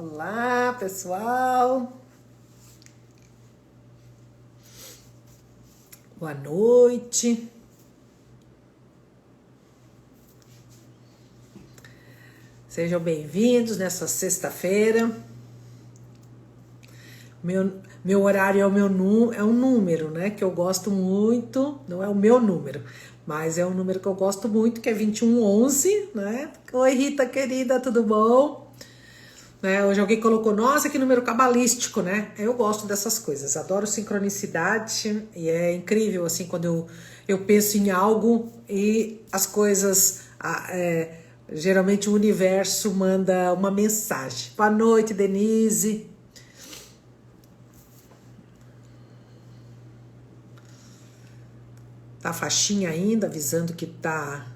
Olá, pessoal. Boa noite. Sejam bem-vindos nessa sexta-feira. Meu horário é um número, né? Que eu gosto muito. Não é o meu número, mas é um número que eu gosto muito, que é 2111, né? Oi, Rita querida, tudo bom? Né, hoje alguém colocou, nossa, que número cabalístico, né? Eu gosto dessas coisas, adoro sincronicidade e é incrível, assim, quando eu penso em algo e as coisas, geralmente o universo manda uma mensagem. Boa noite, Denise. Tá a faixinha ainda, avisando que tá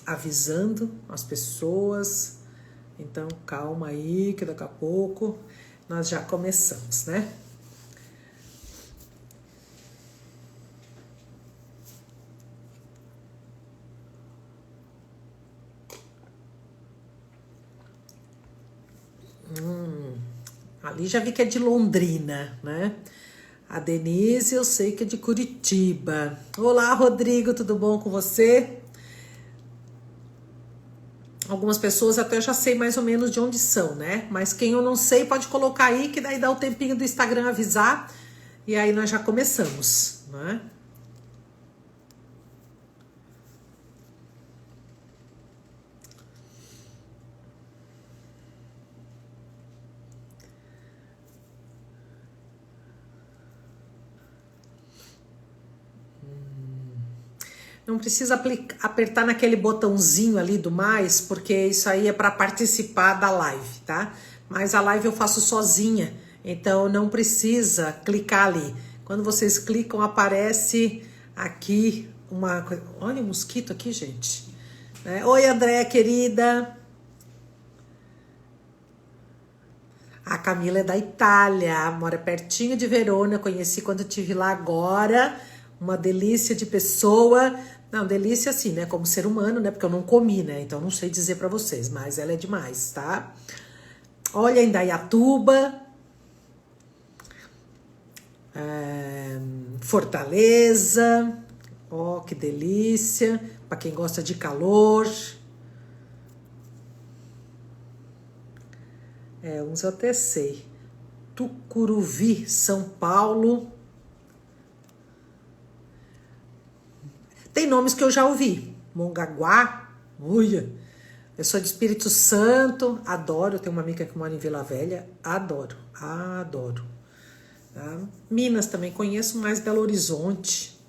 avisando as pessoas. Então, calma aí, que daqui a pouco nós já começamos, né? Ali já vi que é de Londrina, né? A Denise eu sei que é de Curitiba. Olá, Rodrigo, tudo bom com você? Algumas pessoas até eu já sei mais ou menos de onde são, né? Mas quem eu não sei pode colocar aí, que daí dá o tempinho do Instagram avisar. E aí nós já começamos, né? Não precisa apertar naquele botãozinho ali do mais, porque isso aí é para participar da live, tá? Mas a live eu faço sozinha, então não precisa clicar ali. Quando vocês clicam, aparece aqui uma coisa. Olha o mosquito aqui, gente. Oi, Andréia, querida. A Camila é da Itália, mora pertinho de Verona, conheci quando estive lá agora. Uma delícia de pessoa. Não, delícia assim, né? Como ser humano, né? Porque eu não comi, né? Então não sei dizer pra vocês, mas ela é demais, tá? Olha, Indaiatuba. Fortaleza. Ó, que delícia. Pra quem gosta de calor. Uns eu até sei. Tucuruvi, São Paulo. Tem nomes que eu já ouvi. Mongaguá, uia. Eu sou de Espírito Santo, adoro. Eu tenho uma amiga que mora em Vila Velha, adoro. Tá? Minas também conheço, mais Belo Horizonte.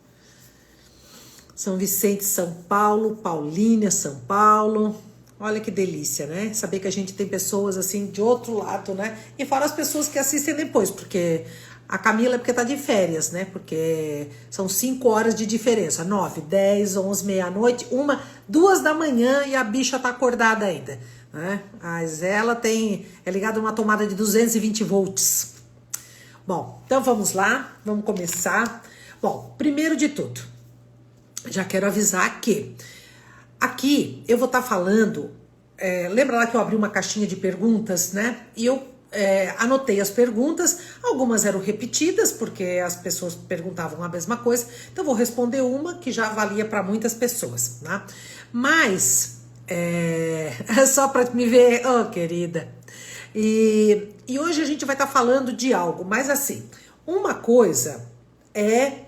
São Vicente, São Paulo, Paulínia, São Paulo. Olha que delícia, né? Saber que a gente tem pessoas assim de outro lado, né? E fora as pessoas que assistem depois, porque a Camila é porque tá de férias, né? Porque são 5 horas de diferença. 9, 10, 11, meia-noite, 1, 2 da manhã e a bicha tá acordada ainda, né? Mas ela é ligada a uma tomada de 220 volts. Bom, então vamos lá, vamos começar. Bom, primeiro de tudo, já quero avisar que aqui eu vou estar falando, lembra lá que eu abri uma caixinha de perguntas, né? E eu anotei as perguntas, algumas eram repetidas, porque as pessoas perguntavam a mesma coisa, então eu vou responder uma que já valia para muitas pessoas, né? Mas, só para me ver, oh querida, e hoje a gente vai estar falando de algo, mas assim, uma coisa é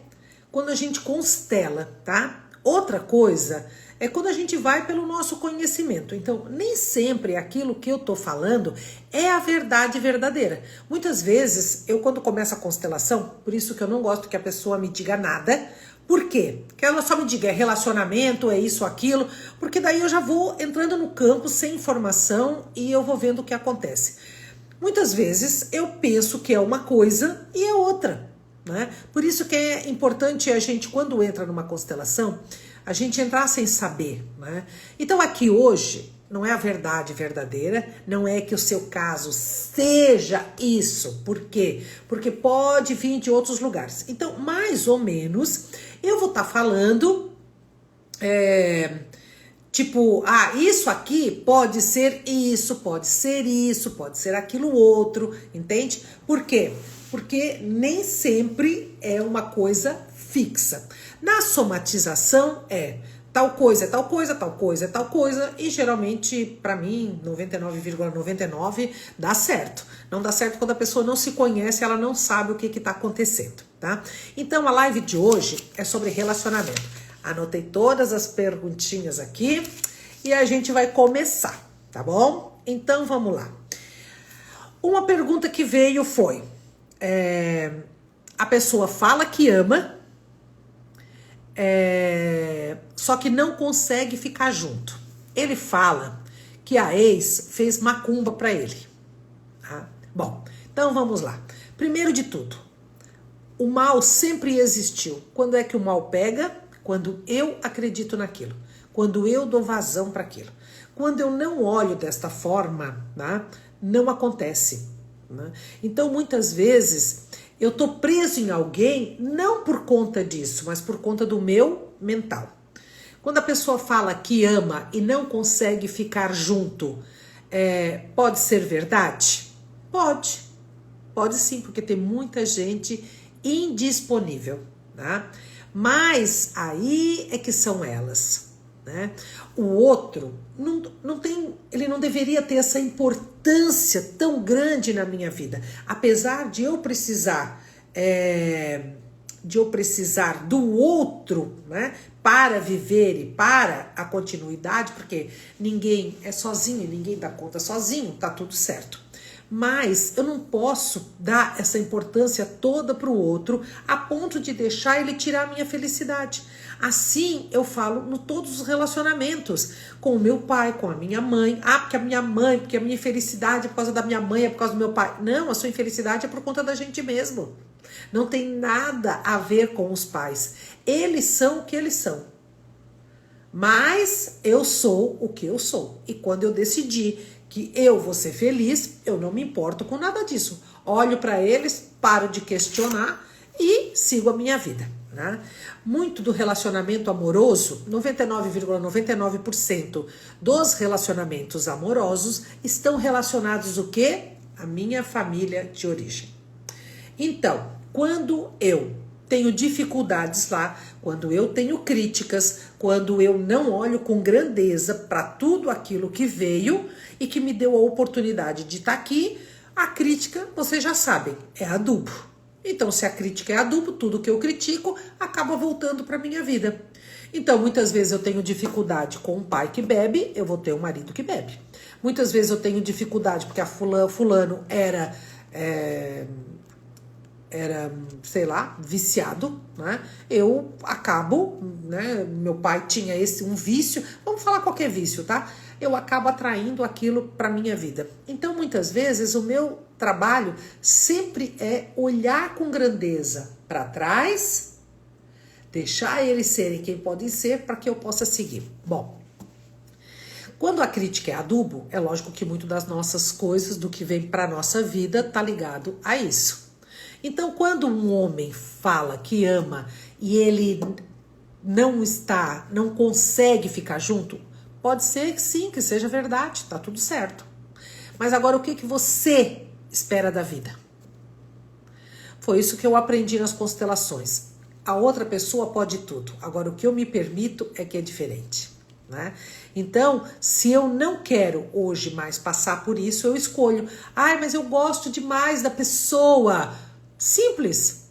quando a gente constela, tá? Outra coisa é quando a gente vai pelo nosso conhecimento. Então, nem sempre aquilo que eu tô falando é a verdade verdadeira. Muitas vezes, eu quando começo a constelação, por isso que eu não gosto que a pessoa me diga nada. Por quê? Que ela só me diga é relacionamento, é isso, aquilo, porque daí eu já vou entrando no campo sem informação e eu vou vendo o que acontece. Muitas vezes eu penso que é uma coisa e é outra, né? Por isso que é importante a gente, quando entra numa constelação, a gente entrar sem saber, né? Então aqui hoje não é a verdade verdadeira, não é que o seu caso seja isso. Por quê? Porque pode vir de outros lugares. Então, mais ou menos, eu vou estar falando Tipo, isso aqui pode ser isso, pode ser isso, pode ser aquilo outro, entende? Por quê? Porque nem sempre é uma coisa fixa. Na somatização é tal coisa é tal coisa, tal coisa é tal coisa, e geralmente, pra mim, 99,99 dá certo. Não dá certo quando a pessoa não se conhece, ela não sabe o que tá acontecendo, tá? Então, a live de hoje é sobre relacionamento. Anotei todas as perguntinhas aqui e a gente vai começar, tá bom? Então, vamos lá. Uma pergunta que veio foi, a pessoa fala que ama, só que não consegue ficar junto. Ele fala que a ex fez macumba pra ele. Tá? Bom, então vamos lá. Primeiro de tudo, o mal sempre existiu. Quando é que o mal pega? Quando eu acredito naquilo. Quando eu dou vazão para aquilo. Quando eu não olho desta forma, né, não acontece. Né? Então, muitas vezes, eu tô preso em alguém não por conta disso, mas por conta do meu mental. Quando a pessoa fala que ama e não consegue ficar junto, pode ser verdade? Pode. Pode sim, porque tem muita gente indisponível, né? Mas aí é que são elas, né? O outro não tem, ele não deveria ter essa importância tão grande na minha vida, apesar de eu precisar do outro, né, para viver e para a continuidade, porque ninguém é sozinho, ninguém dá conta sozinho, tá tudo certo. Mas eu não posso dar essa importância toda para o outro a ponto de deixar ele tirar a minha felicidade. Assim eu falo em todos os relacionamentos, com o meu pai, com a minha mãe. Porque a minha mãe, porque a minha infelicidade é por causa da minha mãe, é por causa do meu pai. Não, a sua infelicidade é por conta da gente mesmo. Não tem nada a ver com os pais. Eles são o que eles são. Mas eu sou o que eu sou. E quando eu decidi que eu vou ser feliz, eu não me importo com nada disso. Olho para eles, paro de questionar e sigo a minha vida, né? Muito do relacionamento amoroso, 99,99% dos relacionamentos amorosos estão relacionados o quê? A minha família de origem. Então, quando eu tenho dificuldades lá, quando eu tenho críticas, quando eu não olho com grandeza para tudo aquilo que veio e que me deu a oportunidade de estar aqui, a crítica, vocês já sabem, é adubo. Então, se a crítica é adubo, tudo que eu critico acaba voltando para minha vida. Então, muitas vezes eu tenho dificuldade com um pai que bebe, eu vou ter um marido que bebe. Muitas vezes eu tenho dificuldade porque a fulano era, sei lá, viciado, né? Eu acabo, né? Meu pai tinha um vício, vamos falar qualquer vício, tá? Eu acabo atraindo aquilo para minha vida. Então, muitas vezes, o meu trabalho sempre é olhar com grandeza para trás, deixar eles serem quem podem ser para que eu possa seguir. Bom, quando a crítica é adubo, é lógico que muito das nossas coisas, do que vem para nossa vida, tá ligado a isso. Então, quando um homem fala que ama e ele não consegue ficar junto, pode ser que sim, que seja verdade, tá tudo certo. Mas agora o que você espera da vida? Foi isso que eu aprendi nas constelações. A outra pessoa pode tudo. Agora o que eu me permito é que é diferente, né? Então, se eu não quero hoje mais passar por isso, eu escolho. Mas eu gosto demais da pessoa. Simples.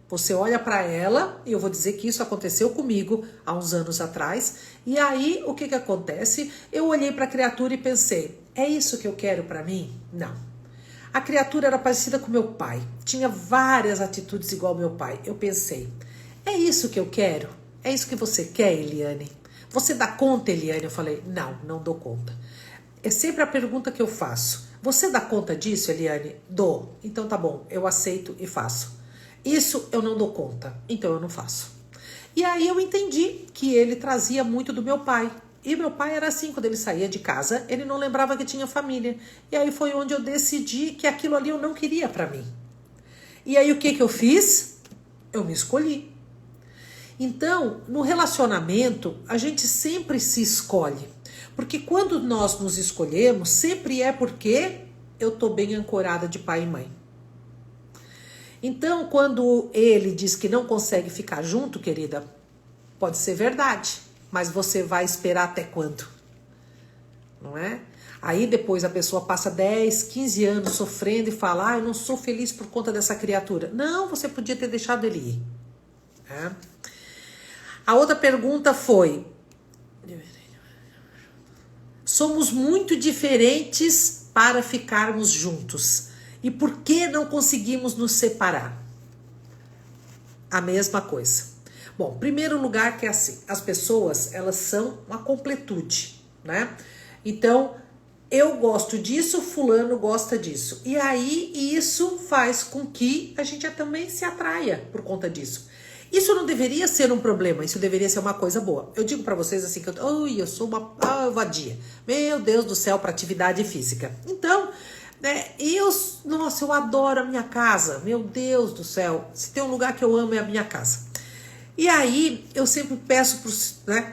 Você olha para ela, e eu vou dizer que isso aconteceu comigo há uns anos atrás, e aí o que acontece? Eu olhei para a criatura e pensei, é isso que eu quero para mim? Não. A criatura era parecida com meu pai, tinha várias atitudes igual ao meu pai. Eu pensei, é isso que eu quero? É isso que você quer, Eliane? Você dá conta, Eliane? Eu falei, não dou conta. É sempre a pergunta que eu faço. Você dá conta disso, Eliane? Dou. Então tá bom, eu aceito e faço. Isso eu não dou conta, então eu não faço. E aí eu entendi que ele trazia muito do meu pai. E meu pai era assim, quando ele saía de casa, ele não lembrava que tinha família. E aí foi onde eu decidi que aquilo ali eu não queria pra mim. E aí o que eu fiz? Eu me escolhi. Então, no relacionamento, a gente sempre se escolhe. Porque quando nós nos escolhemos, sempre é porque eu tô bem ancorada de pai e mãe. Então, quando ele diz que não consegue ficar junto, querida, pode ser verdade, mas você vai esperar até quando? Não é? Aí depois a pessoa passa 10, 15 anos sofrendo e fala, eu não sou feliz por conta dessa criatura. Não, você podia ter deixado ele ir. É? A outra pergunta foi, somos muito diferentes para ficarmos juntos. E por que não conseguimos nos separar? A mesma coisa. Bom, primeiro lugar que é assim, as pessoas, elas são uma completude, né? Então, eu gosto disso, fulano gosta disso. E aí, isso faz com que a gente também se atraia por conta disso. Isso não deveria ser um problema, isso deveria ser uma coisa boa. Eu digo pra vocês assim, que eu sou uma vadia. Meu Deus do céu, pra atividade física. Então, nossa, eu adoro a minha casa. Meu Deus do céu, se tem um lugar que eu amo é a minha casa. E aí, eu sempre peço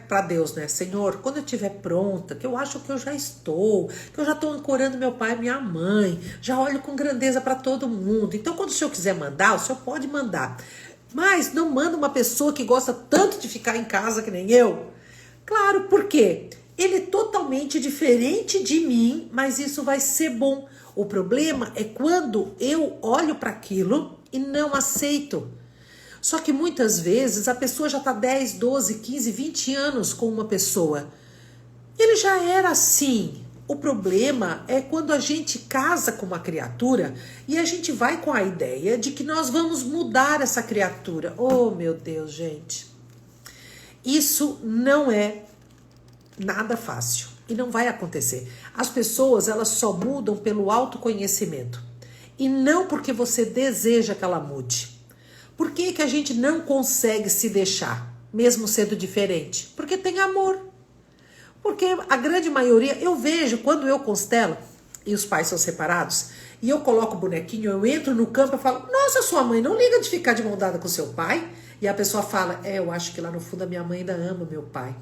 pra Deus, né? Senhor, quando eu estiver pronta, que eu acho que eu já estou, que eu já estou ancorando meu pai e minha mãe, já olho com grandeza para todo mundo. Então, quando o senhor quiser mandar, o senhor pode mandar. Mas não manda uma pessoa que gosta tanto de ficar em casa que nem eu. Claro, por quê? Ele é totalmente diferente de mim, mas isso vai ser bom. O problema é quando eu olho para aquilo e não aceito. Só que muitas vezes a pessoa já está 10, 12, 15, 20 anos com uma pessoa. Ele já era assim. O problema é quando a gente casa com uma criatura e a gente vai com a ideia de que nós vamos mudar essa criatura. Oh, meu Deus, gente. Isso não é nada fácil e não vai acontecer. As pessoas, elas só mudam pelo autoconhecimento e não porque você deseja que ela mude. Por que que a gente não consegue se deixar, mesmo sendo diferente? Porque tem amor. Porque a grande maioria, eu vejo, quando eu constelo, e os pais são separados, e eu coloco o bonequinho, eu entro no campo e falo, nossa, sua mãe não liga de ficar de mão dada com seu pai? E a pessoa fala, eu acho que lá no fundo a minha mãe ainda ama meu pai.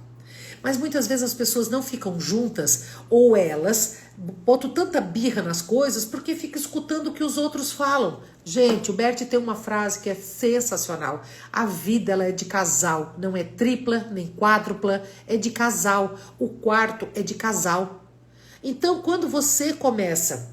Mas muitas vezes as pessoas não ficam juntas, ou elas botam tanta birra nas coisas porque ficam escutando o que os outros falam. Gente, o Bert tem uma frase que é sensacional. A vida, ela é de casal, não é tripla nem quádrupla, é de casal. O quarto é de casal. Então, quando você começa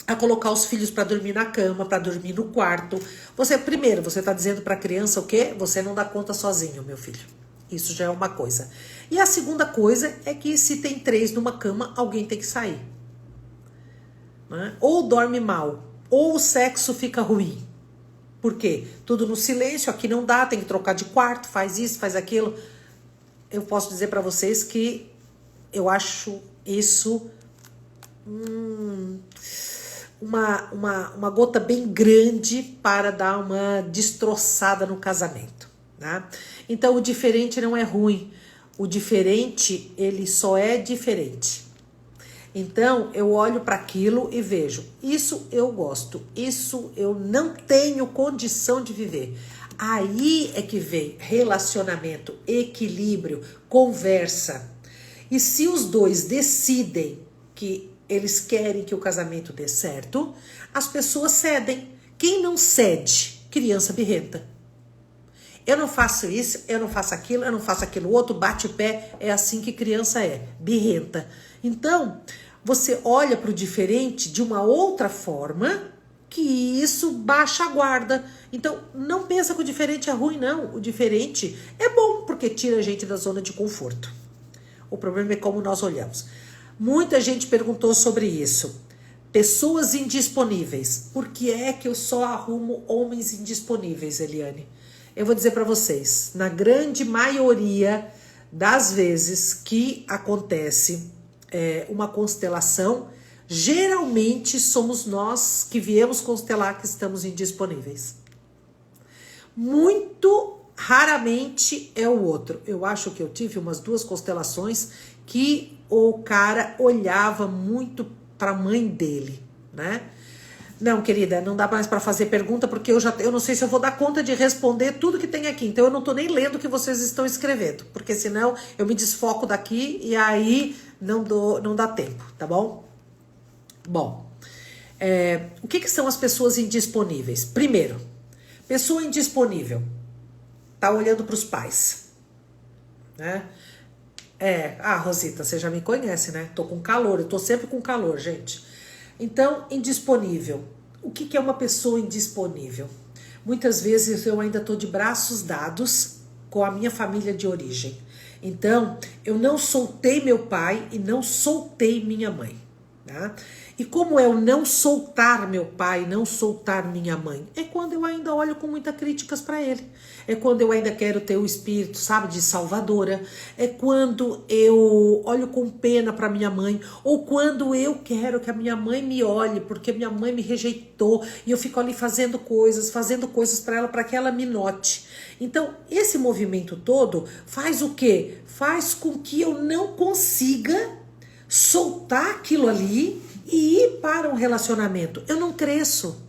a colocar os filhos para dormir na cama, para dormir no quarto, você está dizendo para a criança o quê? Você não dá conta sozinho, meu filho. Isso já é uma coisa. E a segunda coisa é que se tem 3 numa cama, alguém tem que sair. Né? Ou dorme mal, ou o sexo fica ruim. Por quê? Tudo no silêncio, aqui não dá, tem que trocar de quarto, faz isso, faz aquilo. Eu posso dizer para vocês que eu acho isso uma gota bem grande para dar uma destroçada no casamento. Né? Então o diferente não é ruim, o diferente ele só é diferente. Então eu olho para aquilo e vejo, isso eu gosto, isso eu não tenho condição de viver. Aí é que vem relacionamento, equilíbrio, conversa. E se os dois decidem que eles querem que o casamento dê certo, as pessoas cedem. Quem não cede, criança birrenta. Eu não faço isso, eu não faço aquilo outro, bate o pé, é assim que criança é, birrenta. Então, você olha para o diferente de uma outra forma, que isso baixa a guarda. Então, não pensa que o diferente é ruim, não. O diferente é bom, porque tira a gente da zona de conforto. O problema é como nós olhamos. Muita gente perguntou sobre isso. Pessoas indisponíveis. Por que é que eu só arrumo homens indisponíveis, Eliane? Eu vou dizer para vocês, na grande maioria das vezes que acontece uma constelação, geralmente somos nós que viemos constelar que estamos indisponíveis. Muito raramente é o outro. Eu acho que eu tive umas 2 constelações que o cara olhava muito para a mãe dele, né? Não, querida, não dá mais para fazer pergunta porque eu não sei se eu vou dar conta de responder tudo que tem aqui. Então eu não tô nem lendo o que vocês estão escrevendo, porque senão eu me desfoco daqui e aí não dá tempo, tá bom? Bom, o que são as pessoas indisponíveis? Primeiro, pessoa indisponível tá olhando para os pais, né? Rosita, você já me conhece, né? Tô com calor, eu tô sempre com calor, gente. Então, indisponível. O que é uma pessoa indisponível? Muitas vezes eu ainda tô de braços dados com a minha família de origem. Então, eu não soltei meu pai e não soltei minha mãe, tá? E como é o não soltar meu pai, não soltar minha mãe? É quando eu ainda olho com muitas críticas para ele. É quando eu ainda quero ter o espírito, sabe, de salvadora. É quando eu olho com pena para minha mãe. Ou quando eu quero que a minha mãe me olhe, porque minha mãe me rejeitou. E eu fico ali fazendo coisas para ela, para que ela me note. Então, esse movimento todo faz o quê? Faz com que eu não consiga soltar aquilo ali e ir para um relacionamento. Eu não cresço.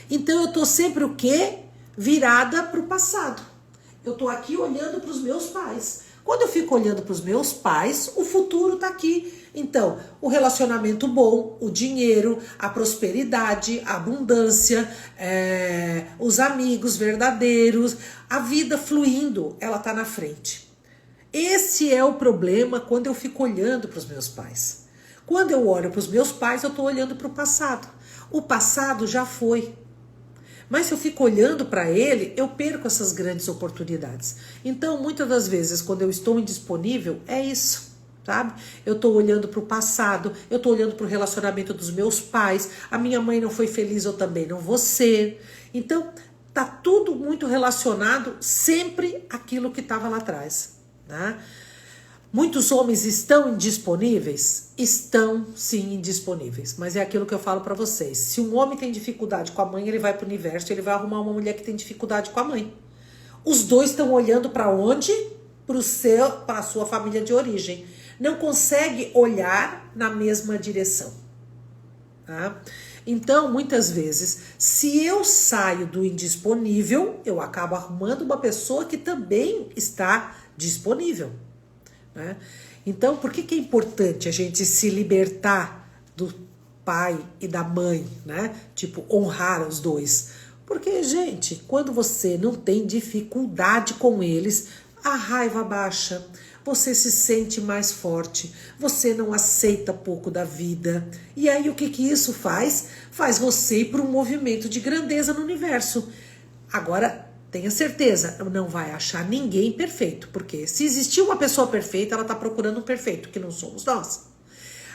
Então eu tô sempre o quê? Virada para o passado. Eu tô aqui olhando para os meus pais. Quando eu fico olhando para os meus pais, o futuro tá aqui. Então, o relacionamento bom, o dinheiro, a prosperidade, a abundância, os amigos verdadeiros, a vida fluindo, ela tá na frente. Esse é o problema quando eu fico olhando para os meus pais. Quando eu olho para os meus pais, eu estou olhando para o passado. O passado já foi. Mas se eu fico olhando para ele, eu perco essas grandes oportunidades. Então, muitas das vezes, quando eu estou indisponível, é isso, sabe? Eu estou olhando para o passado, eu estou olhando para o relacionamento dos meus pais. A minha mãe não foi feliz, eu também não vou ser. Então, tá tudo muito relacionado sempre àquilo que estava lá atrás, né? Muitos homens estão indisponíveis? Estão sim indisponíveis, mas é aquilo que eu falo para vocês. Se um homem tem dificuldade com a mãe, ele vai pro universo, ele vai arrumar uma mulher que tem dificuldade com a mãe. Os dois estão olhando para onde? Para a sua família de origem. Não consegue olhar na mesma direção, tá? Então, muitas vezes, se eu saio do indisponível, eu acabo arrumando uma pessoa que também está disponível, né? Então, por que é importante a gente se libertar do pai e da mãe, né? Tipo, honrar os dois. Porque, gente, quando você não tem dificuldade com eles, a raiva baixa, você se sente mais forte, você não aceita pouco da vida. E aí, o que isso faz? Faz você ir para um movimento de grandeza no universo. Agora, tenha certeza, não vai achar ninguém perfeito, porque se existir uma pessoa perfeita, ela está procurando um perfeito, que não somos nós.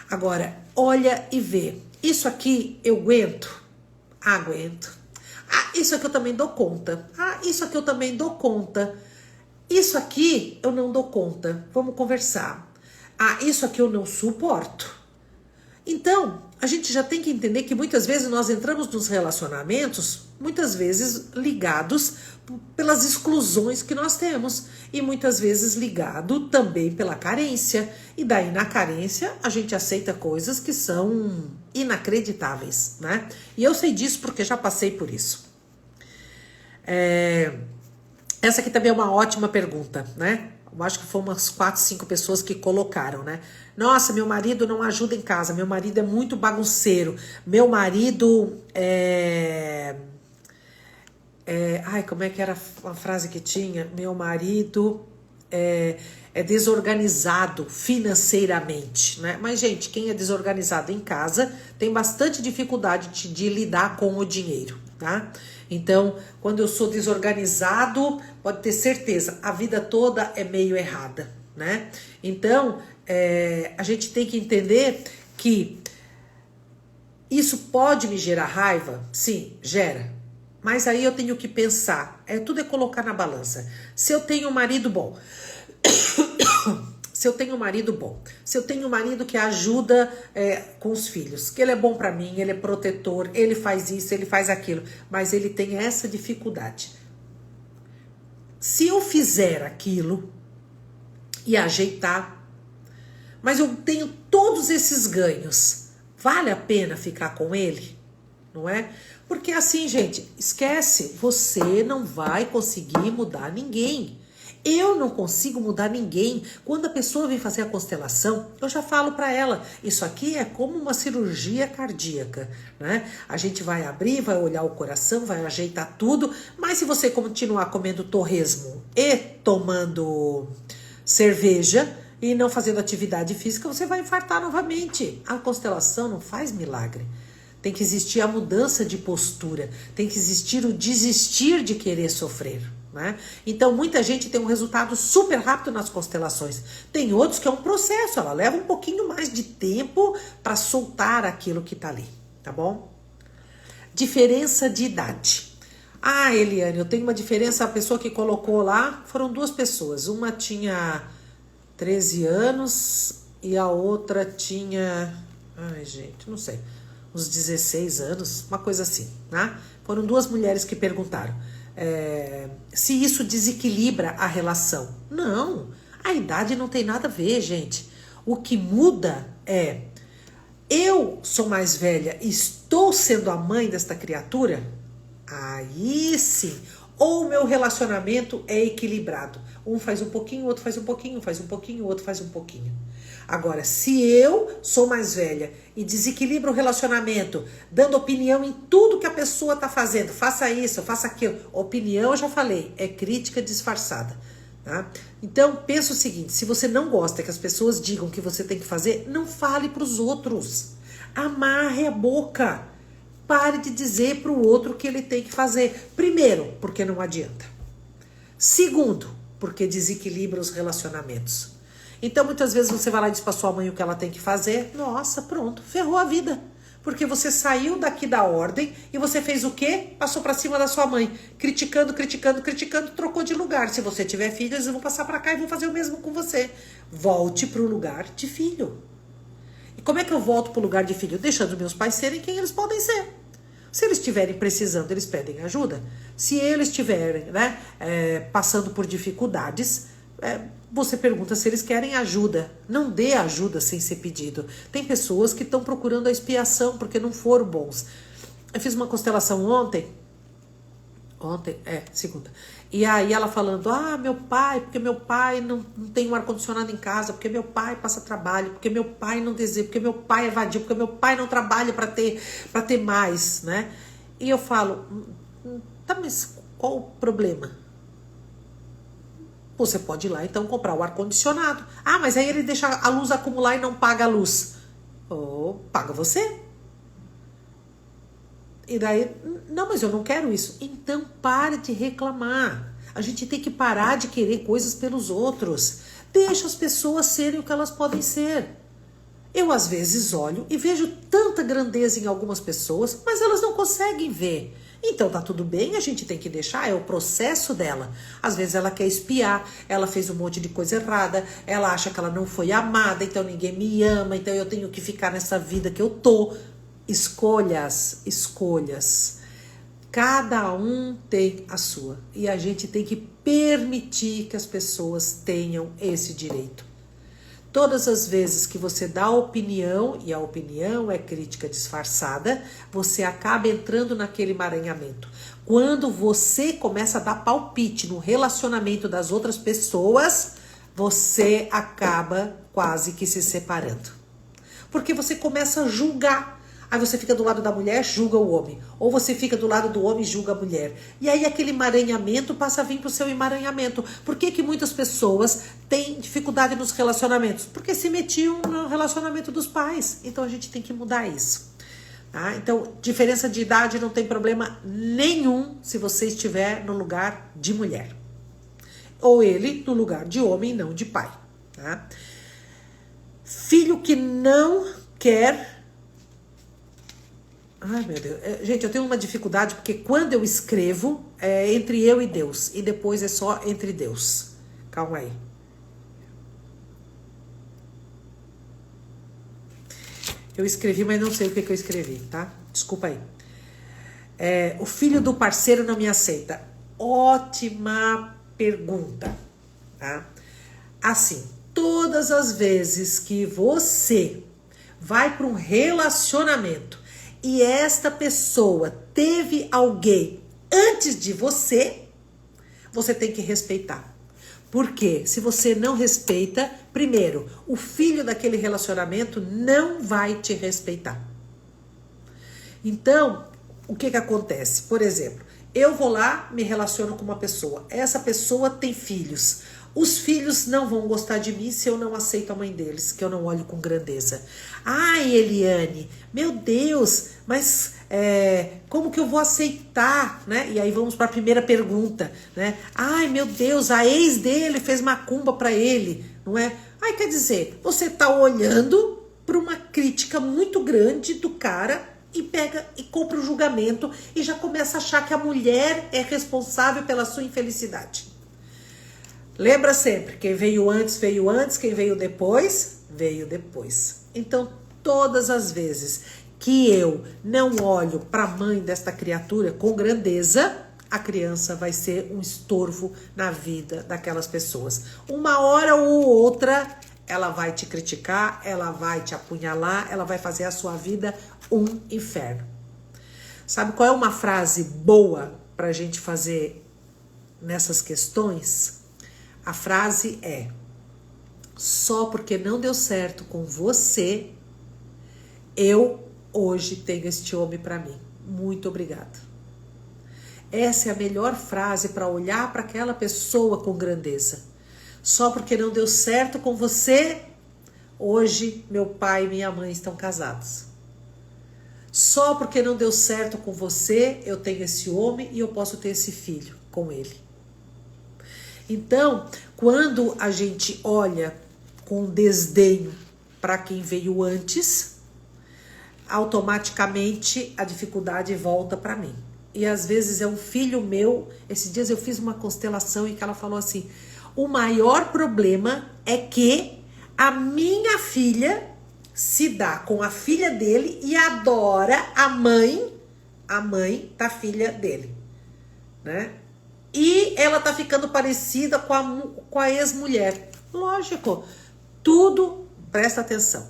Agora, olha e vê. Isso aqui eu aguento? Aguento. Isso aqui eu também dou conta. Isso aqui eu também dou conta. Isso aqui eu não dou conta. Vamos conversar. Isso aqui eu não suporto. Então, a gente já tem que entender que muitas vezes nós entramos nos relacionamentos, muitas vezes ligados pelas exclusões que nós temos e muitas vezes ligado também pela carência. E daí na carência a gente aceita coisas que são inacreditáveis, né? E eu sei disso porque já passei por isso. Essa aqui também é uma ótima pergunta, né? Eu acho que foram umas 4, 5 pessoas que colocaram, né? Nossa, meu marido não ajuda em casa, meu marido é muito bagunceiro, meu marido como é que era a frase que tinha? Meu marido é desorganizado financeiramente, né? Mas, gente, quem é desorganizado em casa tem bastante dificuldade de lidar com o dinheiro, tá? Então, quando eu sou desorganizado, pode ter certeza, a vida toda é meio errada, né? Então, a gente tem que entender que isso pode me gerar raiva? Sim, gera. Mas aí eu tenho que pensar, tudo é colocar na balança. Se eu tenho um marido bom, se eu tenho um marido bom, se eu tenho um marido que ajuda com os filhos, que ele é bom pra mim, ele é protetor, ele faz isso, ele faz aquilo, mas ele tem essa dificuldade. Se eu fizer aquilo e ajeitar, mas eu tenho todos esses ganhos, vale a pena ficar com ele? não é? Porque assim, gente, esquece, você não vai conseguir mudar ninguém. Eu não consigo mudar ninguém. Quando a pessoa vem fazer a constelação, eu já falo para ela, isso aqui é como uma cirurgia cardíaca, né? A gente vai abrir, vai olhar o coração, vai ajeitar tudo, mas se você continuar comendo torresmo e tomando cerveja e não fazendo atividade física, você vai infartar novamente. A constelação não faz milagre. Tem que existir a mudança de postura, tem que existir o desistir de querer sofrer. Né? Então muita gente tem um resultado super rápido nas constelações, tem outros que é um processo, ela leva um pouquinho mais de tempo para soltar aquilo que tá ali, tá bom? Diferença de idade. Ah, Eliane, eu tenho uma diferença, a pessoa que colocou lá, foram duas pessoas, uma tinha 13 anos e a outra tinha, ai gente, não sei, uns 16 anos, uma coisa assim, né? Foram duas mulheres que perguntaram. Se isso desequilibra a relação. Não, a idade não tem nada a ver, gente. O que muda é, eu sou mais velha e estou sendo a mãe desta criatura, aí sim, ou o meu relacionamento é equilibrado. Um faz um pouquinho, o outro faz um pouquinho, faz um pouquinho, o outro faz um pouquinho. Agora, se eu sou mais velha e desequilibro o relacionamento, dando opinião em tudo que a pessoa está fazendo, faça isso, faça aquilo. Opinião, eu já falei, é crítica disfarçada. Tá? Então, pensa o seguinte, se você não gosta que as pessoas digam o que você tem que fazer, não fale para os outros. Amarre a boca. Pare de dizer para o outro o que ele tem que fazer. Primeiro, porque não adianta. Segundo, porque desequilibra os relacionamentos. Então, muitas vezes você vai lá e diz para sua mãe o que ela tem que fazer. Nossa, pronto, ferrou a vida. Porque você saiu daqui da ordem e você fez o quê? Passou para cima da sua mãe. Criticando, trocou de lugar. Se você tiver filhos, eles vão passar para cá e vão fazer o mesmo com você. Volte para o lugar de filho. E como é que eu volto para o lugar de filho? Deixando meus pais serem quem eles podem ser. Se eles estiverem precisando, eles pedem ajuda. Se eles estiverem passando por dificuldades, você pergunta se eles querem ajuda. Não dê ajuda sem ser pedido. Tem pessoas que estão procurando a expiação porque não foram bons. Eu fiz uma constelação ontem, segunda. E aí ela falando, meu pai, porque meu pai não tem um ar-condicionado em casa, porque meu pai passa trabalho, porque meu pai não deseja, porque meu pai é vadio, porque meu pai não trabalha para ter mais, né? E eu falo, tá, mas qual o problema? Você pode ir lá, então, comprar o ar-condicionado. Mas aí ele deixa a luz acumular e não paga a luz. Paga você. E daí, não, mas eu não quero isso. Então, pare de reclamar. A gente tem que parar de querer coisas pelos outros. Deixa as pessoas serem o que elas podem ser. Eu, às vezes, olho e vejo tanta grandeza em algumas pessoas, mas elas não conseguem ver. Então tá tudo bem, a gente tem que deixar, é o processo dela. Às vezes ela quer espiar, ela fez um monte de coisa errada, ela acha que ela não foi amada, então ninguém me ama, então eu tenho que ficar nessa vida que eu tô. Escolhas. Cada um tem a sua. E a gente tem que permitir que as pessoas tenham esse direito. Todas as vezes que você dá opinião, e a opinião é crítica disfarçada, você acaba entrando naquele emaranhamento. Quando você começa a dar palpite no relacionamento das outras pessoas, você acaba quase que se separando. Porque você começa a julgar. Aí você fica do lado da mulher, julga o homem. Ou você fica do lado do homem, julga a mulher. E aí aquele emaranhamento passa a vir para o seu emaranhamento. Por que muitas pessoas têm dificuldade nos relacionamentos? Porque se metiam no relacionamento dos pais. Então a gente tem que mudar isso. Tá? Então, diferença de idade não tem problema nenhum se você estiver no lugar de mulher. Ou ele no lugar de homem, não de pai. Tá? Filho que não quer... Ai, meu Deus. Gente, eu tenho uma dificuldade porque quando eu escrevo é entre eu e Deus. E depois é só entre Deus. Calma aí. Eu escrevi, mas não sei o que eu escrevi, tá? Desculpa aí. O filho do parceiro não me aceita. Ótima pergunta, tá? Assim, todas as vezes que você vai para um relacionamento e esta pessoa teve alguém antes de você, você tem que respeitar. Porque se você não respeita, primeiro, o filho daquele relacionamento não vai te respeitar. Então, o que acontece? Por exemplo, eu vou lá, me relaciono com uma pessoa. Essa pessoa tem filhos. Os filhos não vão gostar de mim se eu não aceito a mãe deles, que eu não olho com grandeza. Ai, Eliane, meu Deus, mas como que eu vou aceitar, né? E aí vamos para a primeira pergunta, né? Ai, meu Deus, a ex dele fez macumba para ele, não é? Ai, quer dizer, você tá olhando para uma crítica muito grande do cara e pega e compra o julgamento e já começa a achar que a mulher é responsável pela sua infelicidade. Lembra sempre, quem veio antes, quem veio depois, veio depois. Então, todas as vezes que eu não olho para a mãe desta criatura com grandeza, a criança vai ser um estorvo na vida daquelas pessoas. Uma hora ou outra, ela vai te criticar, ela vai te apunhalar, ela vai fazer a sua vida um inferno. Sabe qual é uma frase boa para a gente fazer nessas questões? A frase é: só porque não deu certo com você, eu hoje tenho este homem para mim. Muito obrigada. Essa é a melhor frase para olhar para aquela pessoa com grandeza. Só porque não deu certo com você, hoje meu pai e minha mãe estão casados. Só porque não deu certo com você, eu tenho esse homem e eu posso ter esse filho com ele. Então, quando a gente olha com desdenho para quem veio antes, automaticamente a dificuldade volta para mim. E às vezes é um filho meu. Esses dias eu fiz uma constelação e que ela falou assim: o maior problema é que a minha filha se dá com a filha dele e adora a mãe da filha dele, né? E ela tá ficando parecida com a ex-mulher. Lógico, tudo, presta atenção,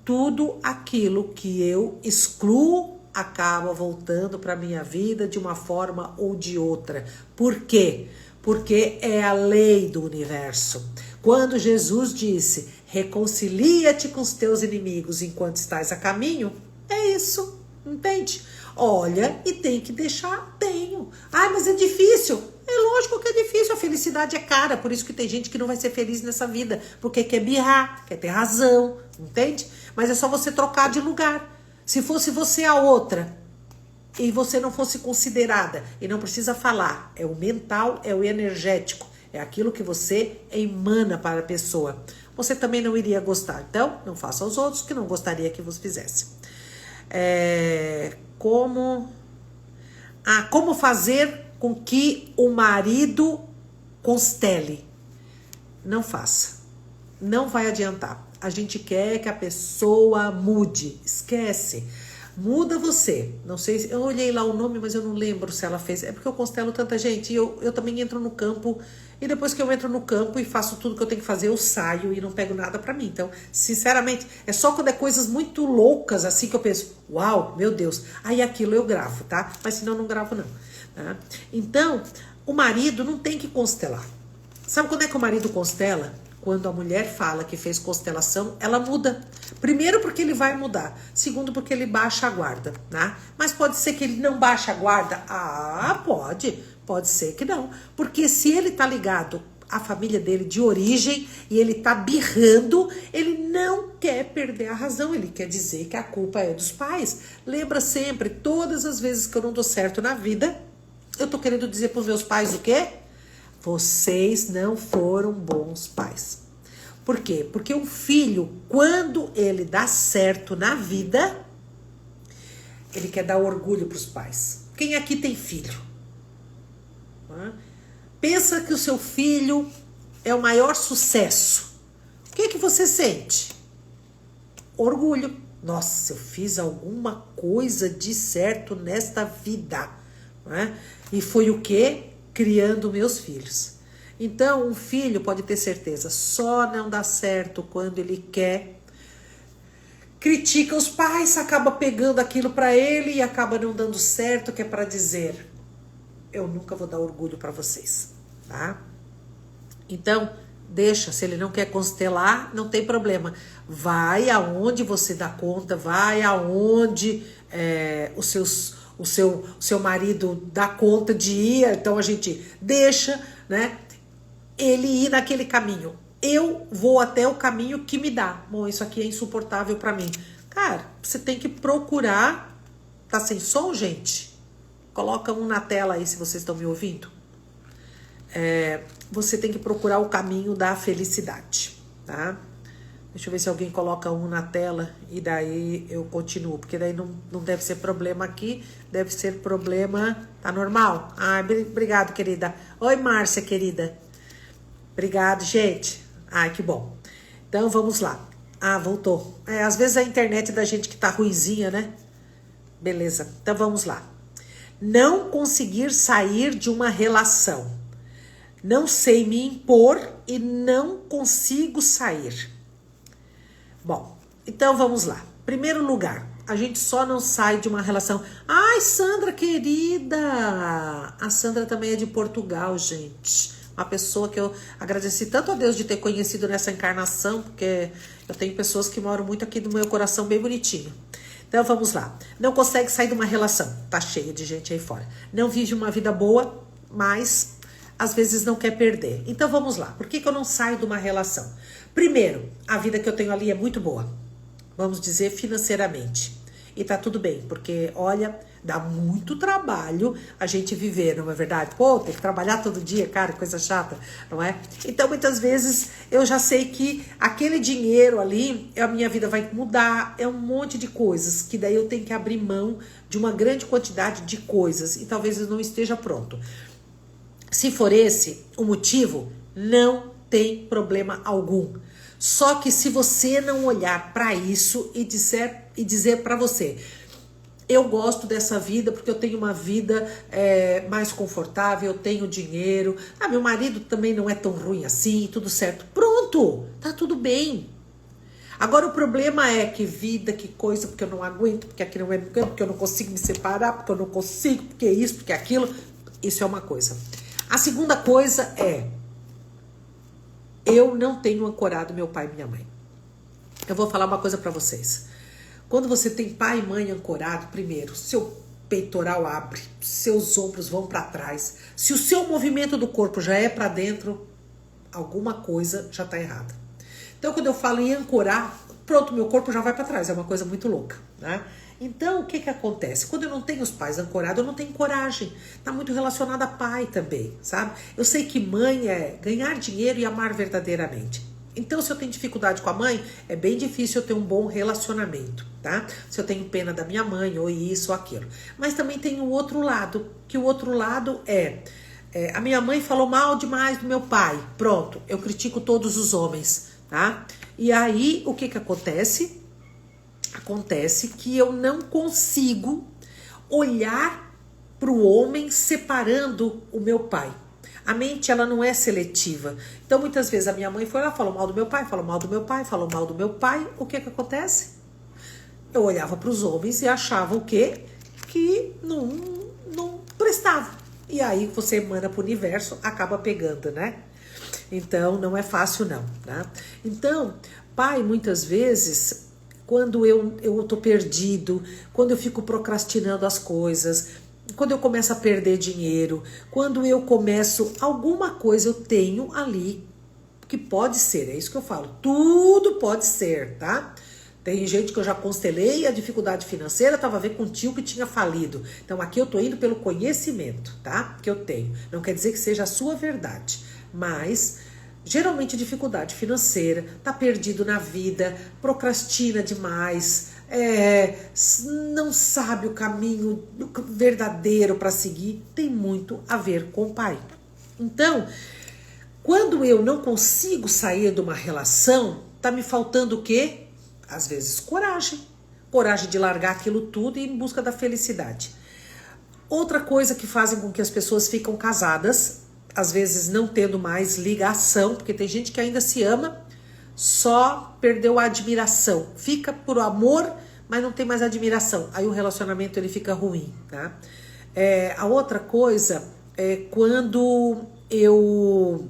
tudo aquilo que eu excluo acaba voltando para minha vida de uma forma ou de outra. Por quê? Porque é a lei do universo. Quando Jesus disse: reconcilia-te com os teus inimigos enquanto estás a caminho, é isso, entende? Olha, e tem que deixar, tenho. Ah, mas é difícil. É lógico que é difícil, a felicidade é cara, por isso que tem gente que não vai ser feliz nessa vida, porque quer birrar, quer ter razão, entende? Mas é só você trocar de lugar. Se fosse você a outra, e você não fosse considerada, e não precisa falar, é o mental, é o energético, é aquilo que você emana para a pessoa, você também não iria gostar. Então, não faça aos outros que não gostaria que você fizesse. Como fazer com que o marido constele? Não faça. Não vai adiantar. A gente quer que a pessoa mude. Esquece. Muda você. Não sei, eu olhei lá o nome, mas eu não lembro se ela fez. É porque eu constelo tanta gente. E eu também entro no campo. E depois que eu entro no campo e faço tudo que eu tenho que fazer, eu saio e não pego nada pra mim. Então, sinceramente, é só quando é coisas muito loucas assim que eu penso: uau, meu Deus. Aí aquilo eu gravo, tá? Mas senão eu não gravo não. Tá? Então, o marido não tem que constelar. Sabe quando é que o marido constela? Quando a mulher fala que fez constelação, ela muda. Primeiro, porque ele vai mudar. Segundo, porque ele baixa a guarda, né? Mas pode ser que ele não baixe a guarda? Ah, pode. Pode ser que não. Porque se ele tá ligado à família dele de origem e ele tá birrando, ele não quer perder a razão. Ele quer dizer que a culpa é dos pais. Lembra sempre, todas as vezes que eu não dou certo na vida, eu tô querendo dizer pros meus pais o quê? Vocês não foram bons pais. Por quê? Porque um filho, quando ele dá certo na vida, ele quer dar orgulho para os pais. Quem aqui tem filho? Pensa que o seu filho é o maior sucesso. O que você sente? Orgulho. Nossa, eu fiz alguma coisa de certo nesta vida. E foi o quê? Criando meus filhos. Então, um filho pode ter certeza, só não dá certo quando ele quer critica os pais, acaba pegando aquilo para ele e acaba não dando certo, que é para dizer, eu nunca vou dar orgulho para vocês, tá? Então, deixa, se ele não quer constelar, não tem problema. Vai aonde você dá conta, vai aonde o seu marido dá conta de ir, então a gente deixa, né, ele ir naquele caminho. Eu vou até o caminho que me dá. Bom, isso aqui é insuportável para mim. Cara, você tem que procurar. Tá sem som, gente? Coloca um na tela aí se vocês estão me ouvindo. Você tem que procurar o caminho da felicidade, tá? Deixa eu ver se alguém coloca um na tela e daí eu continuo, porque daí não deve ser problema aqui, deve ser problema... Tá normal? Ah, obrigado, querida. Oi, Márcia, querida. Obrigado, gente. Ai, que bom. Então, vamos lá. Ah, voltou. Às vezes a internet da gente que tá ruinzinha, né? Beleza. Então, vamos lá. Não conseguir sair de uma relação. Não sei me impor e não consigo sair. Bom, então vamos lá. Primeiro lugar, a gente só não sai de uma relação... Ai, Sandra, querida! A Sandra também é de Portugal, gente. Uma pessoa que eu agradeci tanto a Deus de ter conhecido nessa encarnação, porque eu tenho pessoas que moram muito aqui no meu coração, bem bonitinho. Então vamos lá. Não consegue sair de uma relação. Tá cheia de gente aí fora. Não vive uma vida boa, mas às vezes não quer perder. Então vamos lá. Por que eu não saio de uma relação? Primeiro, a vida que eu tenho ali é muito boa. Vamos dizer financeiramente. E tá tudo bem, porque olha, dá muito trabalho a gente viver, não é verdade? Pô, tem que trabalhar todo dia, cara, coisa chata, não é? Então, muitas vezes, eu já sei que aquele dinheiro ali, a minha vida vai mudar, é um monte de coisas, que daí eu tenho que abrir mão de uma grande quantidade de coisas, e talvez eu não esteja pronto. Se for esse o motivo, não tem problema algum. Só que se você não olhar para isso e dizer para você, eu gosto dessa vida porque eu tenho uma vida mais confortável, eu tenho dinheiro, meu marido também não é tão ruim assim, tudo certo. Pronto, tá tudo bem. Agora o problema é que vida, que coisa, porque eu não aguento, porque aqui não é porque eu não consigo me separar, porque eu não consigo, porque isso, porque aquilo. Isso é uma coisa. A segunda coisa é, eu não tenho ancorado meu pai e minha mãe. Eu vou falar uma coisa pra vocês. Quando você tem pai e mãe ancorado, primeiro, seu peitoral abre, seus ombros vão pra trás. Se o seu movimento do corpo já é pra dentro, alguma coisa já tá errada. Então, quando eu falo em ancorar, pronto, meu corpo já vai pra trás. É uma coisa muito louca, né? Então, o que acontece? Quando eu não tenho os pais ancorados, eu não tenho coragem. Tá muito relacionado a pai também, sabe? Eu sei que mãe é ganhar dinheiro e amar verdadeiramente. Então, se eu tenho dificuldade com a mãe, é bem difícil eu ter um bom relacionamento, tá? Se eu tenho pena da minha mãe, ou isso ou aquilo. Mas também tem o outro lado, que o outro lado a minha mãe falou mal demais do meu pai. Pronto, eu critico todos os homens, tá? E aí, o que acontece? Acontece que eu não consigo olhar para o homem separando o meu pai. A mente, ela não é seletiva. Então, muitas vezes, a minha mãe foi lá, falou mal do meu pai, falou mal do meu pai, falou mal do meu pai. O que acontece? Eu olhava para os homens e achava o quê? Que não prestava. E aí, você emana para o universo, acaba pegando, né? Então, não é fácil, não. Né? Então, pai, muitas vezes... Quando eu tô perdido, quando eu fico procrastinando as coisas, quando eu começo a perder dinheiro, quando eu começo... Alguma coisa eu tenho ali que pode ser, é isso que eu falo. Tudo pode ser, tá? Tem gente que eu já constelei a dificuldade financeira, tava a ver com um tio que tinha falido. Então aqui eu tô indo pelo conhecimento, tá? Que eu tenho. Não quer dizer que seja a sua verdade, mas... Geralmente dificuldade financeira, tá perdido na vida, procrastina demais, não sabe o caminho verdadeiro para seguir, tem muito a ver com o pai. Então, quando eu não consigo sair de uma relação, tá me faltando o quê? Às vezes coragem. Coragem de largar aquilo tudo e ir em busca da felicidade. Outra coisa que fazem com que as pessoas ficam casadas, às vezes não tendo mais ligação, porque tem gente que ainda se ama, só perdeu a admiração. Fica por amor, mas não tem mais admiração. Aí o relacionamento ele fica ruim, tá? A outra coisa é quando eu...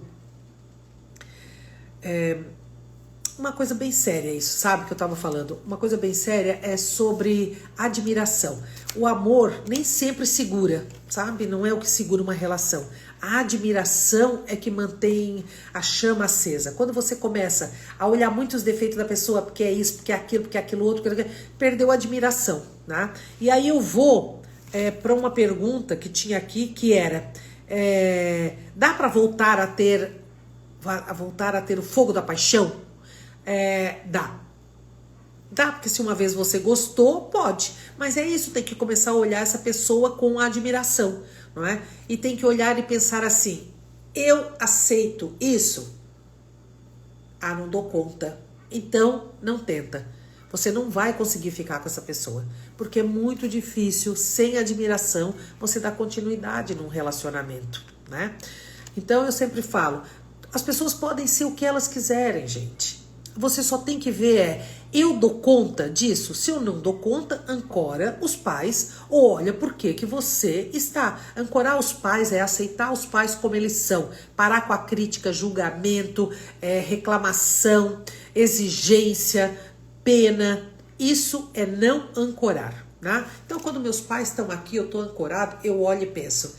uma coisa bem séria isso, sabe que eu tava falando? Uma coisa bem séria é sobre admiração. O amor nem sempre segura, sabe? Não é o que segura uma relação. A admiração é que mantém a chama acesa. Quando você começa a olhar muitos defeitos da pessoa, porque é isso, porque é aquilo, porque é aquilo outro, perdeu a admiração, né? E aí eu vou para uma pergunta que tinha aqui, que era, dá para voltar a ter o fogo da paixão? Dá, porque se uma vez você gostou, pode. Mas é isso, tem que começar a olhar essa pessoa com admiração, não é? E tem que olhar e pensar assim, eu aceito isso? Ah, não dou conta. Então, não tenta. Você não vai conseguir ficar com essa pessoa, porque é muito difícil, sem admiração, você dar continuidade num relacionamento, né? Então, eu sempre falo, as pessoas podem ser o que elas quiserem, gente. Você só tem que ver, eu dou conta disso? Se eu não dou conta, ancora os pais, ou olha por que você está. Ancorar os pais é aceitar os pais como eles são, parar com a crítica, julgamento, reclamação, exigência, pena. Isso é não ancorar, né? Então, quando meus pais estão aqui, eu estou ancorado, eu olho e penso,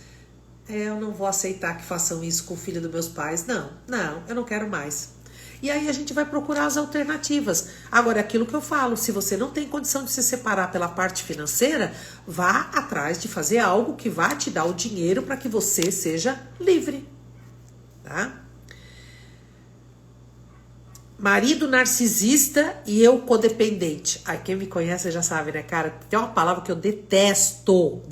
eu não vou aceitar que façam isso com o filho dos meus pais. Não, eu não quero mais. E aí a gente vai procurar as alternativas. Agora, é aquilo que eu falo, se você não tem condição de se separar pela parte financeira, vá atrás de fazer algo que vá te dar o dinheiro para que você seja livre, tá? Marido narcisista e eu codependente. Ai, quem me conhece já sabe, né, cara? Tem uma palavra que eu detesto.